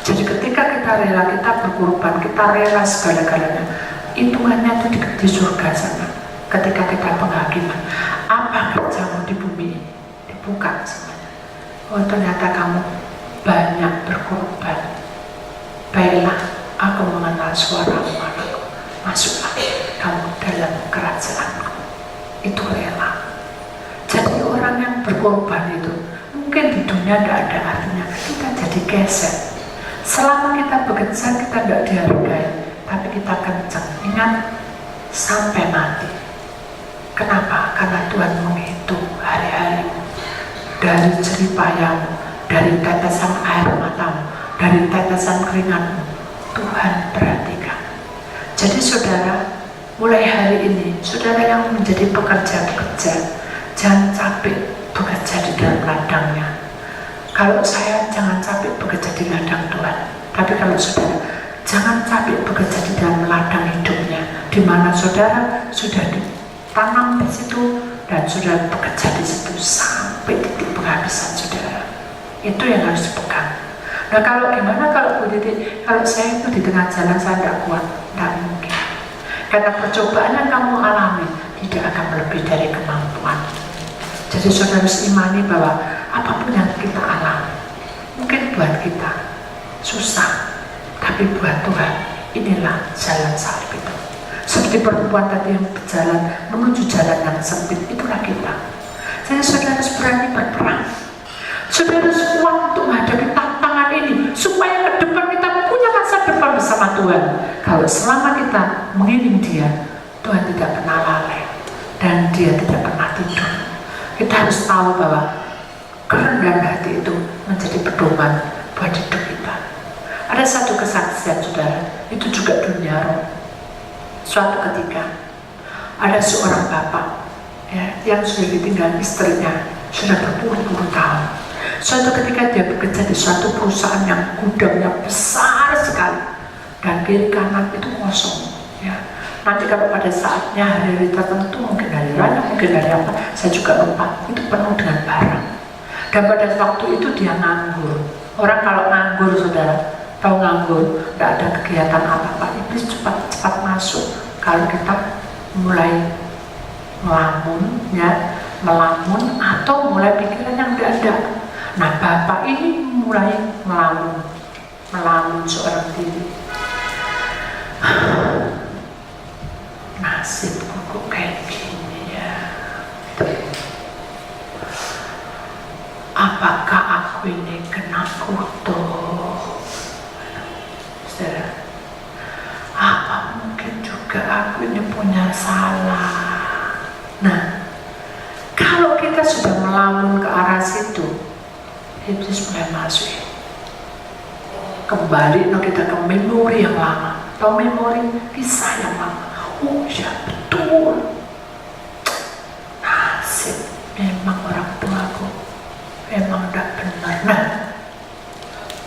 Jadi ketika kita rela, kita berkorban, kita rela segala-galanya, hitungannya itu di surga sana. Ketika kita penghakiman, apa kerjamu di bumi ini? Dibuka semuanya. Oh, ternyata kamu banyak berkorban. Baiklah, aku mengenal suaramu, anakku. Masuklah kamu dalam kerajaanku. Itu rela. Jadi orang yang berkorban itu mungkin di dunia tidak ada artinya, kita jadi geser. Selama kita bekerja kita tidak dihargai, tapi kita kencang. Ingat, sampai mati. Kenapa? Karena Tuhan menghitung hari-harimu, dari jerih payahmu, dari tetesan air matamu, dari tetesan keringatmu. Tuhan perhatikan. Jadi saudara, mulai hari ini, saudara yang menjadi pekerja-pekerja, jangan capek bekerja di dalam ladangnya. Kalau saya jangan capek bekerja di ladang Tuhan, tapi kalau saudara jangan capek bekerja di dalam ladang hidupnya, di mana saudara sudah ditanam di situ dan sudah bekerja di situ sampai titik penghabisan saudara. Itu yang harus dipegang. Nah, kalau gimana kalau Bu Titi, kalau saya itu di tengah jalan saya tidak kuat, tidak mungkin. Karena percobaan yang kamu alami tidak akan lebih dari kemampuan. Jadi saudara harus imani bahwa apapun yang kita alami, mungkin buat kita susah, tapi buat Tuhan inilah jalan salib itu. Seperti perempuan tadi yang berjalan menuju jalan yang sempit, itulah kita. Jadi saudara harus berani berperang. Saudara harus kuat untuk menghadapi tantangan ini, supaya ke depan kita punya masa depan bersama Tuhan. Kalau selama kita mengiring Dia, Tuhan tidak pernah lalai dan Dia tidak pernah tidur. Kita harus tahu bahwa kerendahan hati itu menjadi pedoman buat hidup kita. Ada satu kesaksian saudara, itu juga dunia roh. Suatu ketika ada seorang bapak ya, yang sudah ditinggal istrinya sudah berpuluh-puluh tahun. Suatu ketika dia bekerja di suatu perusahaan yang gudangnya besar sekali dan kiri kanan itu kosong ya. Nanti kalau pada saatnya hari-hari tertentu, mungkin hari raya, mungkin hari apa, saya juga lupa, itu penuh dengan barang. Dan pada waktu itu dia nganggur. Orang kalau nganggur saudara, tahu nganggur, tidak ada kegiatan apa-apa, iblis cepat-cepat masuk. Kalau kita mulai melamun, ya, melamun atau mulai pikiran yang tidak ada. Nah, bapak ini mulai melamun seorang diri. Nasibku kok kayak gini ya. Apakah aku ini kena kutuk? Saudara, apa mungkin juga aku ini punya salah? Nah, kalau kita sudah melamun ke arah situ, iblis mulai masuk. Kembali kita ke memori yang lama. Tahu memori kisah yang lama. Oh ya betul, nasib memang orang tuaku memang tidak benar. Nah,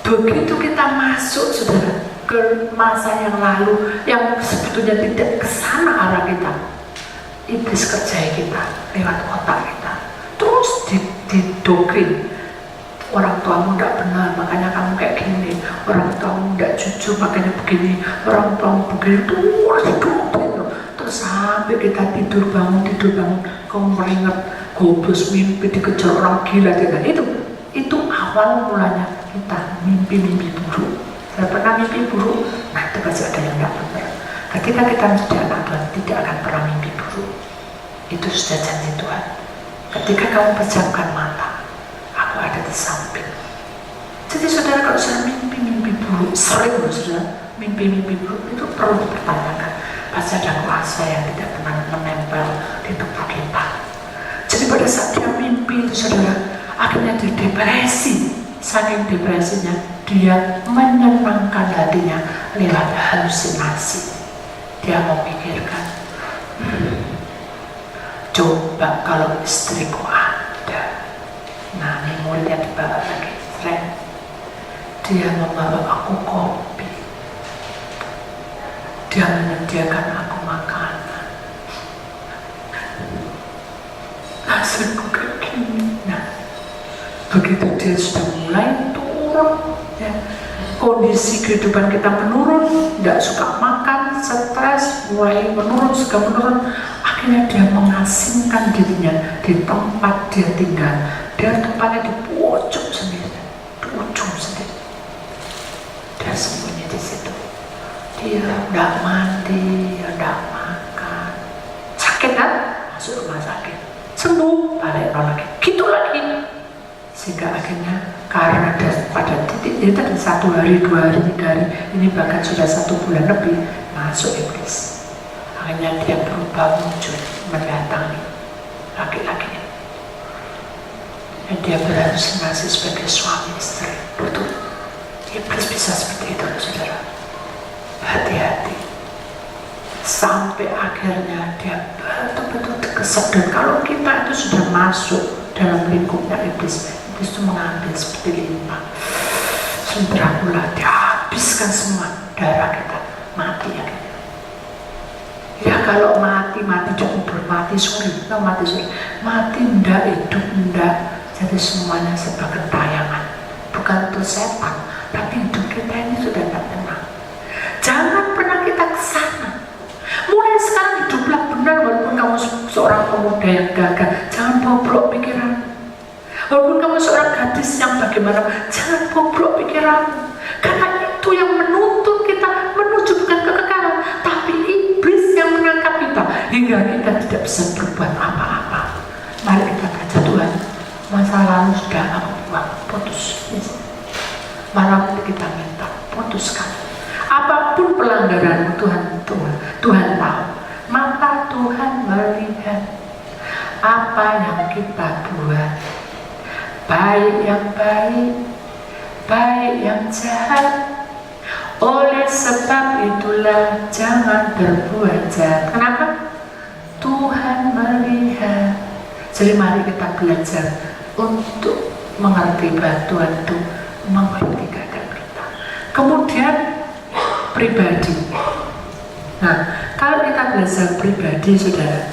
begitu kita masuk saudara ke masa yang lalu yang sebetulnya tidak ke sana arah kita, iblis kerjai kita lewat otak kita, terus didoktrin. Orang tuamu tidak benar, makanya kamu kayak gini. Orang tuamu tidak jujur, makanya begini. Orang tuamu begini, terus didoktrin. Terus sampai kita tidur bangun, kamu meringat goblos mimpi dikejar orang gila. Itu awal mulanya kita mimpi-mimpi buruk. Saya pernah mimpi buruk, nah itu pasti ada yang tidak benar. Ketika kita menjadi anak Tuhan, tidak akan pernah mimpi buruk. Itu sudah janji Tuhan. Ketika kamu pejamkan mata, aku ada di samping. Jadi saudara kalau sudah mimpi-mimpi buruk, sering saudara mimpi-mimpi buruk, itu perlu dipertanyakan. Pasti ada kuasa yang tidak pernah menempel di tubuh kita. Jadi pada saat dia mimpi itu saudara, akhirnya dia depresi. Saking depresinya, dia menyenangkan hatinya lewat halusinasi. Dia memikirkan, coba kalau istriku ada. Nah, ini mulia dibawa lagi, friend. Dia membawa aku kopi. Dia menyediakan aku makanan. begitu dia sudah mulai turun, ya, kondisi kehidupan kita menurun, tidak suka makan, stres, mulai menurun, suka menurun, akhirnya dia mengasingkan dirinya di tempat dia tinggal. Dia tempatnya di pojok sendiri, di ujung sendiri. Dia sembunyi di situ. Dia tidak mandi, tidak makan, sakit kan? Masuk rumah sakit, sembuh, balik lagi, gitu lagi. Sehingga akhirnya karena pada titik itu tadi 1 hari, 2 hari, 3 hari, ini bahkan sudah 1 bulan lebih, masuk iblis. Akhirnya dia berubah muncul, mendatangi laki-lakinya. Dan dia berhalusinasi sebagai suami istri. Betul, iblis bisa seperti itu, saudara. Hati-hati. Sampai akhirnya dia betul-betul kesedot. Kalau kita itu sudah masuk dalam lingkupnya iblis, iblis itu mengambil seperti limbah. Sumber pula dihabiskan semua darah kita, mati akhirnya. Ya kalau mati cukup mati suri, mati ndak, hidup ndak. Jadi semuanya serba gentayangan. Bukan untuk setan, tapi hidup kita ini sudah tidak tenang. Jangan pernah kita kesana. Mulai sekarang hiduplah benar, walaupun kamu seorang pemuda yang gagah, jangan bobrok pikiran. Walaupun kamu seorang gadis yang bagaimana, jangan bobrok pikiran. Karena itu yang menuntun kita menuju bukan kekekalan, tapi iblis yang menangkap kita hingga kita tidak bisa berbuat apa-apa. Mari kita baca Tuhan. Masa lalu sudah aku buang, putus. Malam ini kita minta, putuskan. Apapun pelanggaran Tuhan tahu. Mata Tuhan melihat apa yang kita buat, baik yang baik, baik yang jahat. Oleh sebab itulah jangan berbuat jahat. Kenapa? Tuhan melihat. Jadi mari kita belajar untuk mengerti bahwa Tuhan itu mengerti keadaan kita. Kemudian pribadi. Nah, kalau kita belajar pribadi, saudara,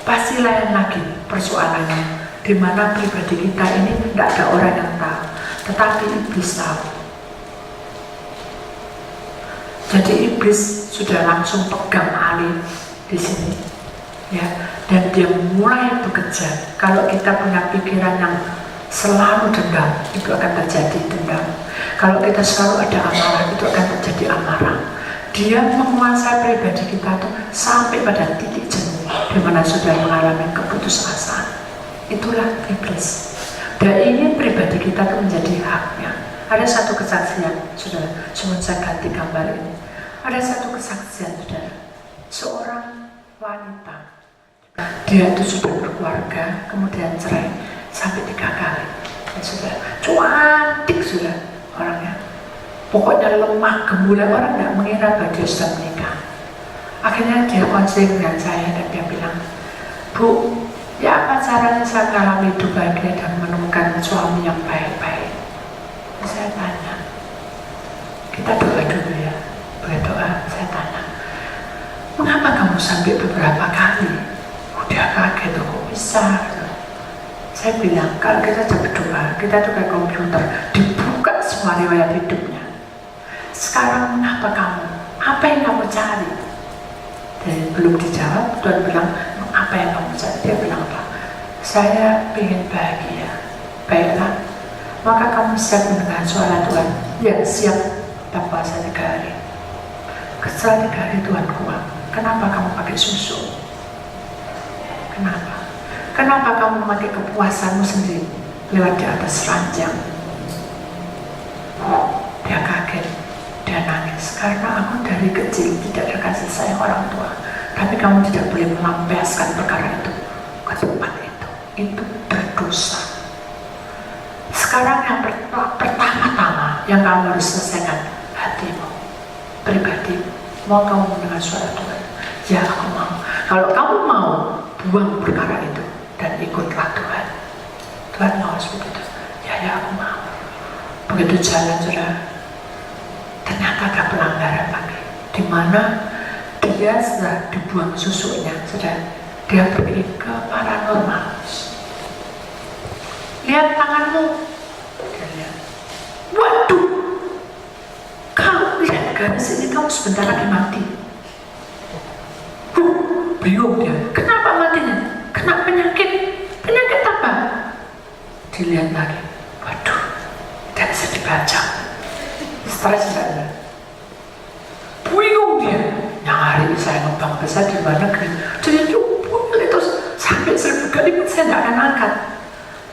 pasti lain lagi persoalannya. Di mana pribadi kita ini tidak ada orang yang tahu, tetapi iblis tahu. Jadi iblis sudah langsung pegang alih di sini, ya, dan dia mulai bekerja. Kalau kita punya pikiran yang selalu dendam, itu akan terjadi dendam. Kalau kita selalu ada amarah, itu akan terjadi amarah. Dia menguasai pribadi kita tuh sampai pada titik jenuh, di mana sudah mengalami keputusasaan. Itulah iblis. Dia ingin pribadi kita tuh menjadi haknya. Ada satu kesaksian, saudara, sebelum saya ganti gambar ini. Ada satu kesaksian, saudara, seorang wanita. Dia itu sudah berkeluarga, kemudian cerai sampai 3 kali. Ya, sudah cantik sudah orangnya. Pokoknya lemah, gemulai, orang tidak mengira bahwa dia sudah menikah. Akhirnya dia konseling dengan saya dan dia bilang, Bu, ya apa caranya saya mengalami hidup bahagia dan menemukan suami yang baik-baik? Saya tanya, kita doa dulu ya, berdoa. Saya tanya, mengapa kamu sampai beberapa kali? Udah kaget, kok bisa? Saya bilang, kalau kita berdoa, kita tuh kayak komputer, dibuka semua riwayat hidupnya. Sekarang mengapa kamu? Apa yang kamu cari? Dan belum dijawab, Tuhan bilang, apa yang kamu cari? Dia bilang apa? Saya ingin bahagia. Baiklah, maka kamu siap mendengar suara Tuhan. Ya, siap. Tak puasa 3 hari. Setelah 3 hari Tuhan kuat. Kenapa kamu pakai susu? Kenapa? Kenapa kamu memakai kepuasanmu sendiri lewat di atas ranjang? Dia kaget, dia nangis. Karena aku dari kecil tidak dikasih sayang orang tua. Tapi kamu tidak boleh melampiaskan perkara itu ke tempat itu. Itu berdosa. Sekarang yang pertama-tama yang kamu harus selesaikan, hatimu, pribadimu. Mau kamu mendengar suara Tuhan? Ya, aku mau. Kalau kamu mau, buang perkara itu dan ikutlah Tuhan. Tuhan mau seperti itu. Ya, aku mau. Begitu jalan, saudara, ternyata ada pelanggaran lagi. Di mana dia sudah dibuang susunya, saudara, dia pergi ke paranormal. lihat tanganmu. Dia lihat, waduh, kalau lihat garis ini kamu sebentar lagi mati. Bingung dia, kenapa matinya? Kena penyakit apa? Dilihat lagi, waduh, tidak bisa dibaca. Stres enggak? Bingung dia. Yang hari ini saya ngembang besar di luar negeri, jadi terus sampai 1000 kali pun saya tidak akan angkat.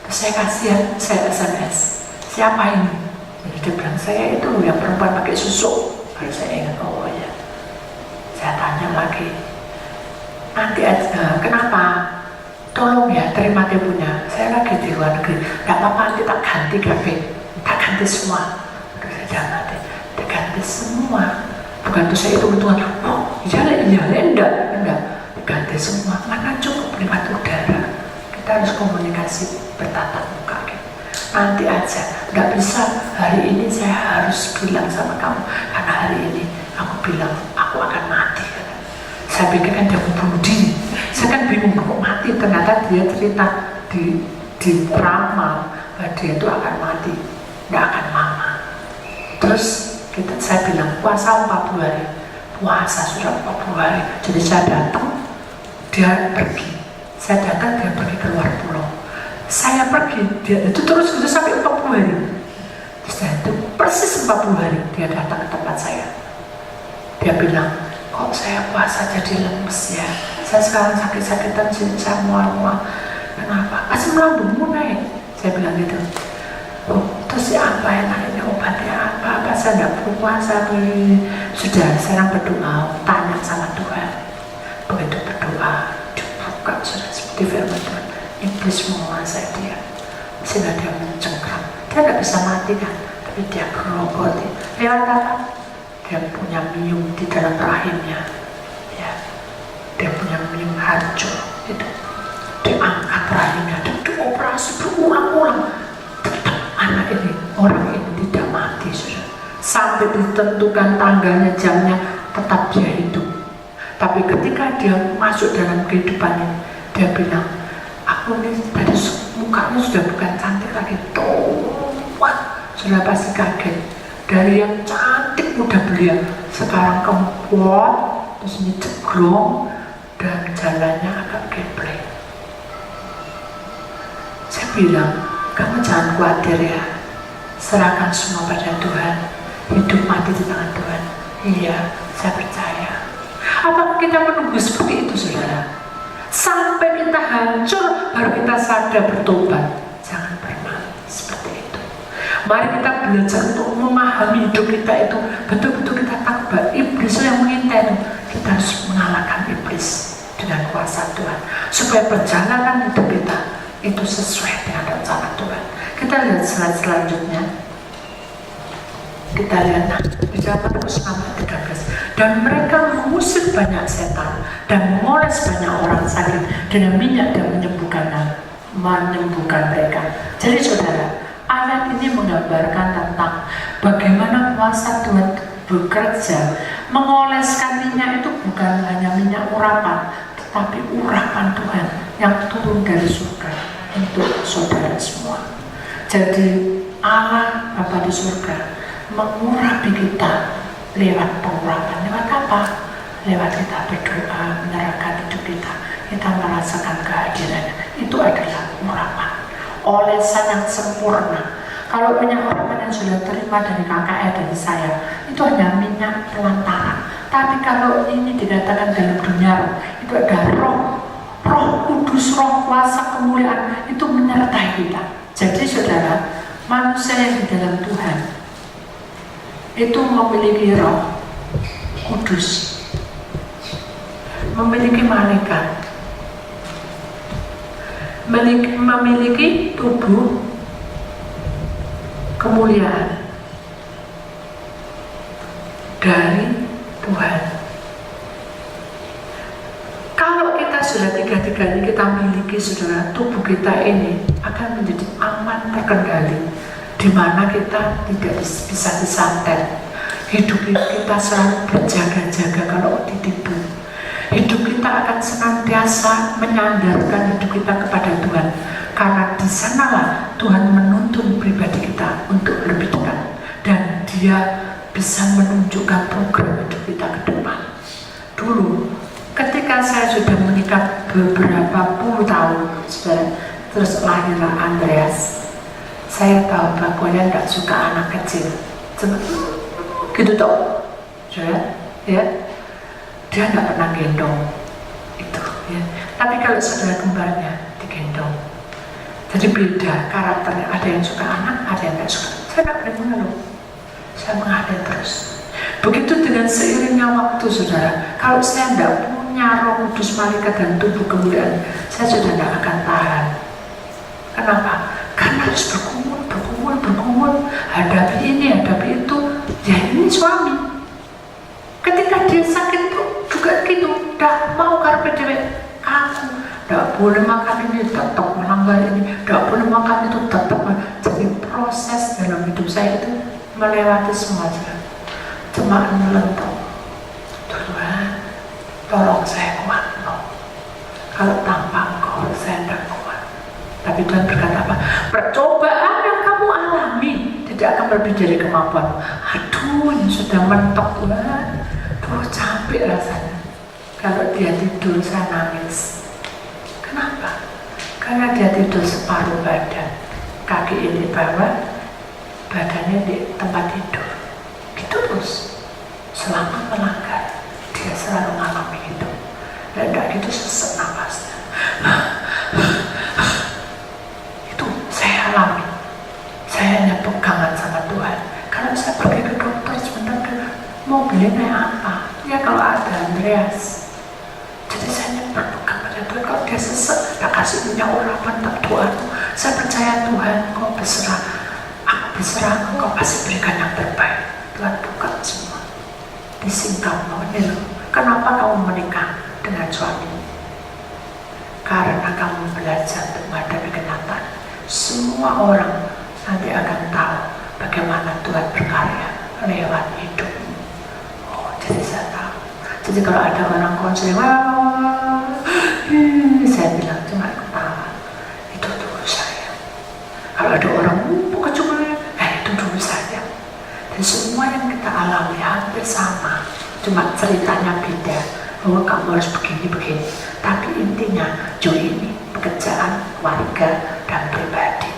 Terus saya kasihan, saya SMS, siapa ini? Jadi dia bilang, saya itu yang perempuan pakai susuk. Baru saya ingat, oh ya. Saya tanya lagi, nanti aja, kenapa? Tolong ya, terima teleponnya. Saya lagi di luar negeri, nggak apa-apa, nanti tak ganti gape, tak ganti semua. Terus saya jangan deh, diganti semua. Bukan tuh saya hitung-hitungan, oh iya, enggak, diganti semua. Mana cukup lewat udara. Kita harus komunikasi bertatap muka gitu. Nanti aja, nggak bisa hari ini saya harus bilang sama kamu, karena hari ini aku bilang aku akan mati. Saya pikir kan dia mau bunuh diri. Saya kan bingung kok mati. Ternyata dia cerita di ramal bahwa dia itu akan mati, nggak akan lama. Terus saya bilang puasa 40 hari. Puasa sudah 40 hari. Jadi saya datang, dia pergi. Saya datang, dia pergi keluar pulau. Saya pergi, dia itu terus itu sampai 40 hari. Terus saya itu persis 40 hari dia datang ke tempat saya. Dia bilang, kok saya puasa jadi lemes ya? Saya sekarang sakit-sakitan, saya mual-mual. Kenapa? Asam lambungmu naik. Saya bilang gitu. Oh, terus ya apa enaknya obatnya apa? Saya tidak perlu puasa. Sudah, sekarang berdoa, tanya sama Tuhan. Begitu berdoa, dibuka sudah seperti firman Tuhan. Iblis menguasai dia, sehingga dia mencengkram. Dia tidak bisa mati kan, tapi dia gerogoti. Lewat apa? Dia punya miung di dalam rahimnya, ya. Dia punya miung hancur, itu diangkat rahimnya, dioperasi berulang-ulang. Anak ini, orang ini tidak mati sudah. Sampai ditentukan tanggalnya, jamnya, tetap dia hidup. Tapi ketika dia masuk dalam kehidupan ini, dia bilang, aku ini dari mukanya sudah bukan cantik lagi, tua, sudah pasti kaget. Dari yang cantik muda belia, sekarang kempot, terus ini ceglong, dan jalannya agak geblek. Saya bilang, kamu jangan khawatir ya, serahkan semua pada Tuhan, hidup mati di tangan Tuhan. Iya, saya percaya. Apakah kita menunggu seperti itu, saudara? Sampai kita hancur, baru kita sadar bertobat. Jangan pernah seperti itu. Mari kita belajar untuk memahami hidup kita itu. Betul-betul kita takut bahwa iblis yang mengintai itu. Kita harus mengalahkan iblis dengan kuasa Tuhan, supaya perjalanan hidup kita itu sesuai dengan rencana Tuhan. Kita lihat slide selanjutnya. Kita lihat di dalam Markus 6:13. Dan mereka mengusir banyak setan dan mengoles banyak orang sakit dengan minyak dan menyembuhkan mereka. Jadi saudara, ayat ini menggambarkan tentang bagaimana kuasa Tuhan bekerja. Mengoleskan minyak itu bukan hanya minyak urapan, tetapi urapan Tuhan yang turun dari surga untuk saudara semua. Jadi Allah Bapa di surga mengurapi kita lewat pengurapan. Lewat apa? Lewat kita berdoa, menyerahkan hidup kita, kita merasakan kehadirannya. Itu adalah urapan, olesan yang sempurna. Kalau minyak urapan yang sudah terima dari KKR dari saya, itu hanya minyak pelantara. Tapi kalau ini dikatakan dalam dunia, itu ada roh kudus, roh kuasa kemuliaan, itu menyertai kita. Jadi saudara, manusia yang di dalam Tuhan itu memiliki roh kudus, memiliki malaikat, memiliki tubuh kemuliaan dari Tuhan. Kalau kita sudah tiga-tiganya kita miliki, saudara, tubuh kita ini akan menjadi aman, terkendali, di mana kita tidak bisa disantet. Hidup kita selalu berjaga-jaga kalau ditipu. Hidup kita akan senantiasa menyandarkan hidup kita kepada Tuhan, karena di sanalah Tuhan menuntun pribadi kita untuk lebih dekat, dan Dia bisa menunjukkan program hidup kita ke depan. Dulu, ketika saya sudah menikah beberapa puluh tahun, terus lahirlah Andreas. Saya tahu bahwa dia tidak suka anak kecil, gitu toh, ya. Dia tidak pernah gendong itu, ya. Tapi kalau saudara kembarnya digendong, jadi beda karakternya. Ada yang suka anak, ada yang tidak suka. Saya tidak pernah mengeluh, saya mengalir terus. Begitu dengan seiringnya waktu, saudara. Kalau saya tidak punya Roh Kudus, malaikat dan tubuh kemuliaan, saya sudah tidak akan tahan. Kenapa? Karena harus bergumul, hadapi ini, hadapi itu. Ya ini suami. Ketika dia sakit tuh juga gitu, dah mau karpe dewek, aku tidak boleh makan ini, tetap melanggar ini, tidak boleh makan itu, tetap. Jadi proses dalam hidup saya itu melewati semua jalan. Cuma melentok. Tuhan, tolong saya kuat loh. Kalau tanpa Engkau saya tidak kuat. Tapi Tuhan berkata apa? Percobaan yang kamu alami tidak akan lebih dari kemampuan. Aduh, ini sudah mentok Tuhan. Tuh capek rasanya. Kalau dia tidur saya nangis. Kenapa? Karena dia tidur separuh badan, kaki ini bawah, badannya di tempat tidur. Itu terus selama melanggar, dia selalu mengalami itu. Dan tidak gitu sesek nafasnya. Itu saya alami. Saya hanya pegangan sama Tuhan. Kalau saya pergi ke dokter sebentar, mau beli naik apa? Ya kalau ada Andreas. Jadi saya hanya berpegang pada Tuhan. Kalau dia sesek, tak kasih punya urapan, tak doaku. Saya percaya Tuhan, Kau berserah. Aku berserah, Engkau pasti berikan yang terbaik. Tuhan buka semua. Disingkapmu ini loh. Kenapa kamu menikah dengan suami? Karena kamu belajar untuk menghadapi kenyataan. Semua orang nanti akan tahu bagaimana Tuhan berkarya lewat hidupmu. Oh, jadi saya tahu. Jadi kalau ada orang konseling, saya bilang cuma ketawa. Itu dulu saya. Kalau ada orang kecil, itu dulu saya. Dan semua yang kita alami hampir sama, cuma ceritanya beda. Bahwa kamu harus begini-begini. Tapi intinya, ini pekerjaan, keluarga, dan pribadi.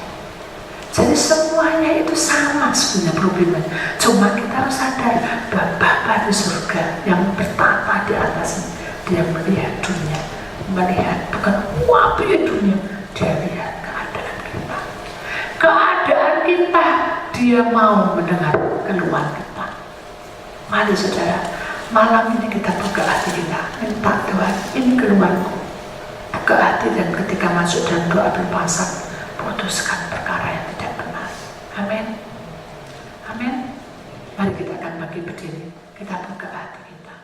Jadi semuanya itu sama sebenarnya problemnya. Cuma kita harus sadar bahwa Bapa di surga yang bertata di atas, Dia melihat dunia, melihat bukan wapi dunia, Dia lihat keadaan kita. Keadaan kita, Dia mau mendengar keluhan kita. Mari saudara, malam ini kita buka hati kita, minta Tuhan, ini keluhanku. Buka hati, dan ketika masuk dalam doa berpuasa, putuskan perkara yang tidak benar. Amin. Amin. Mari kita akan bagi berdiri. Kita buka hati kita.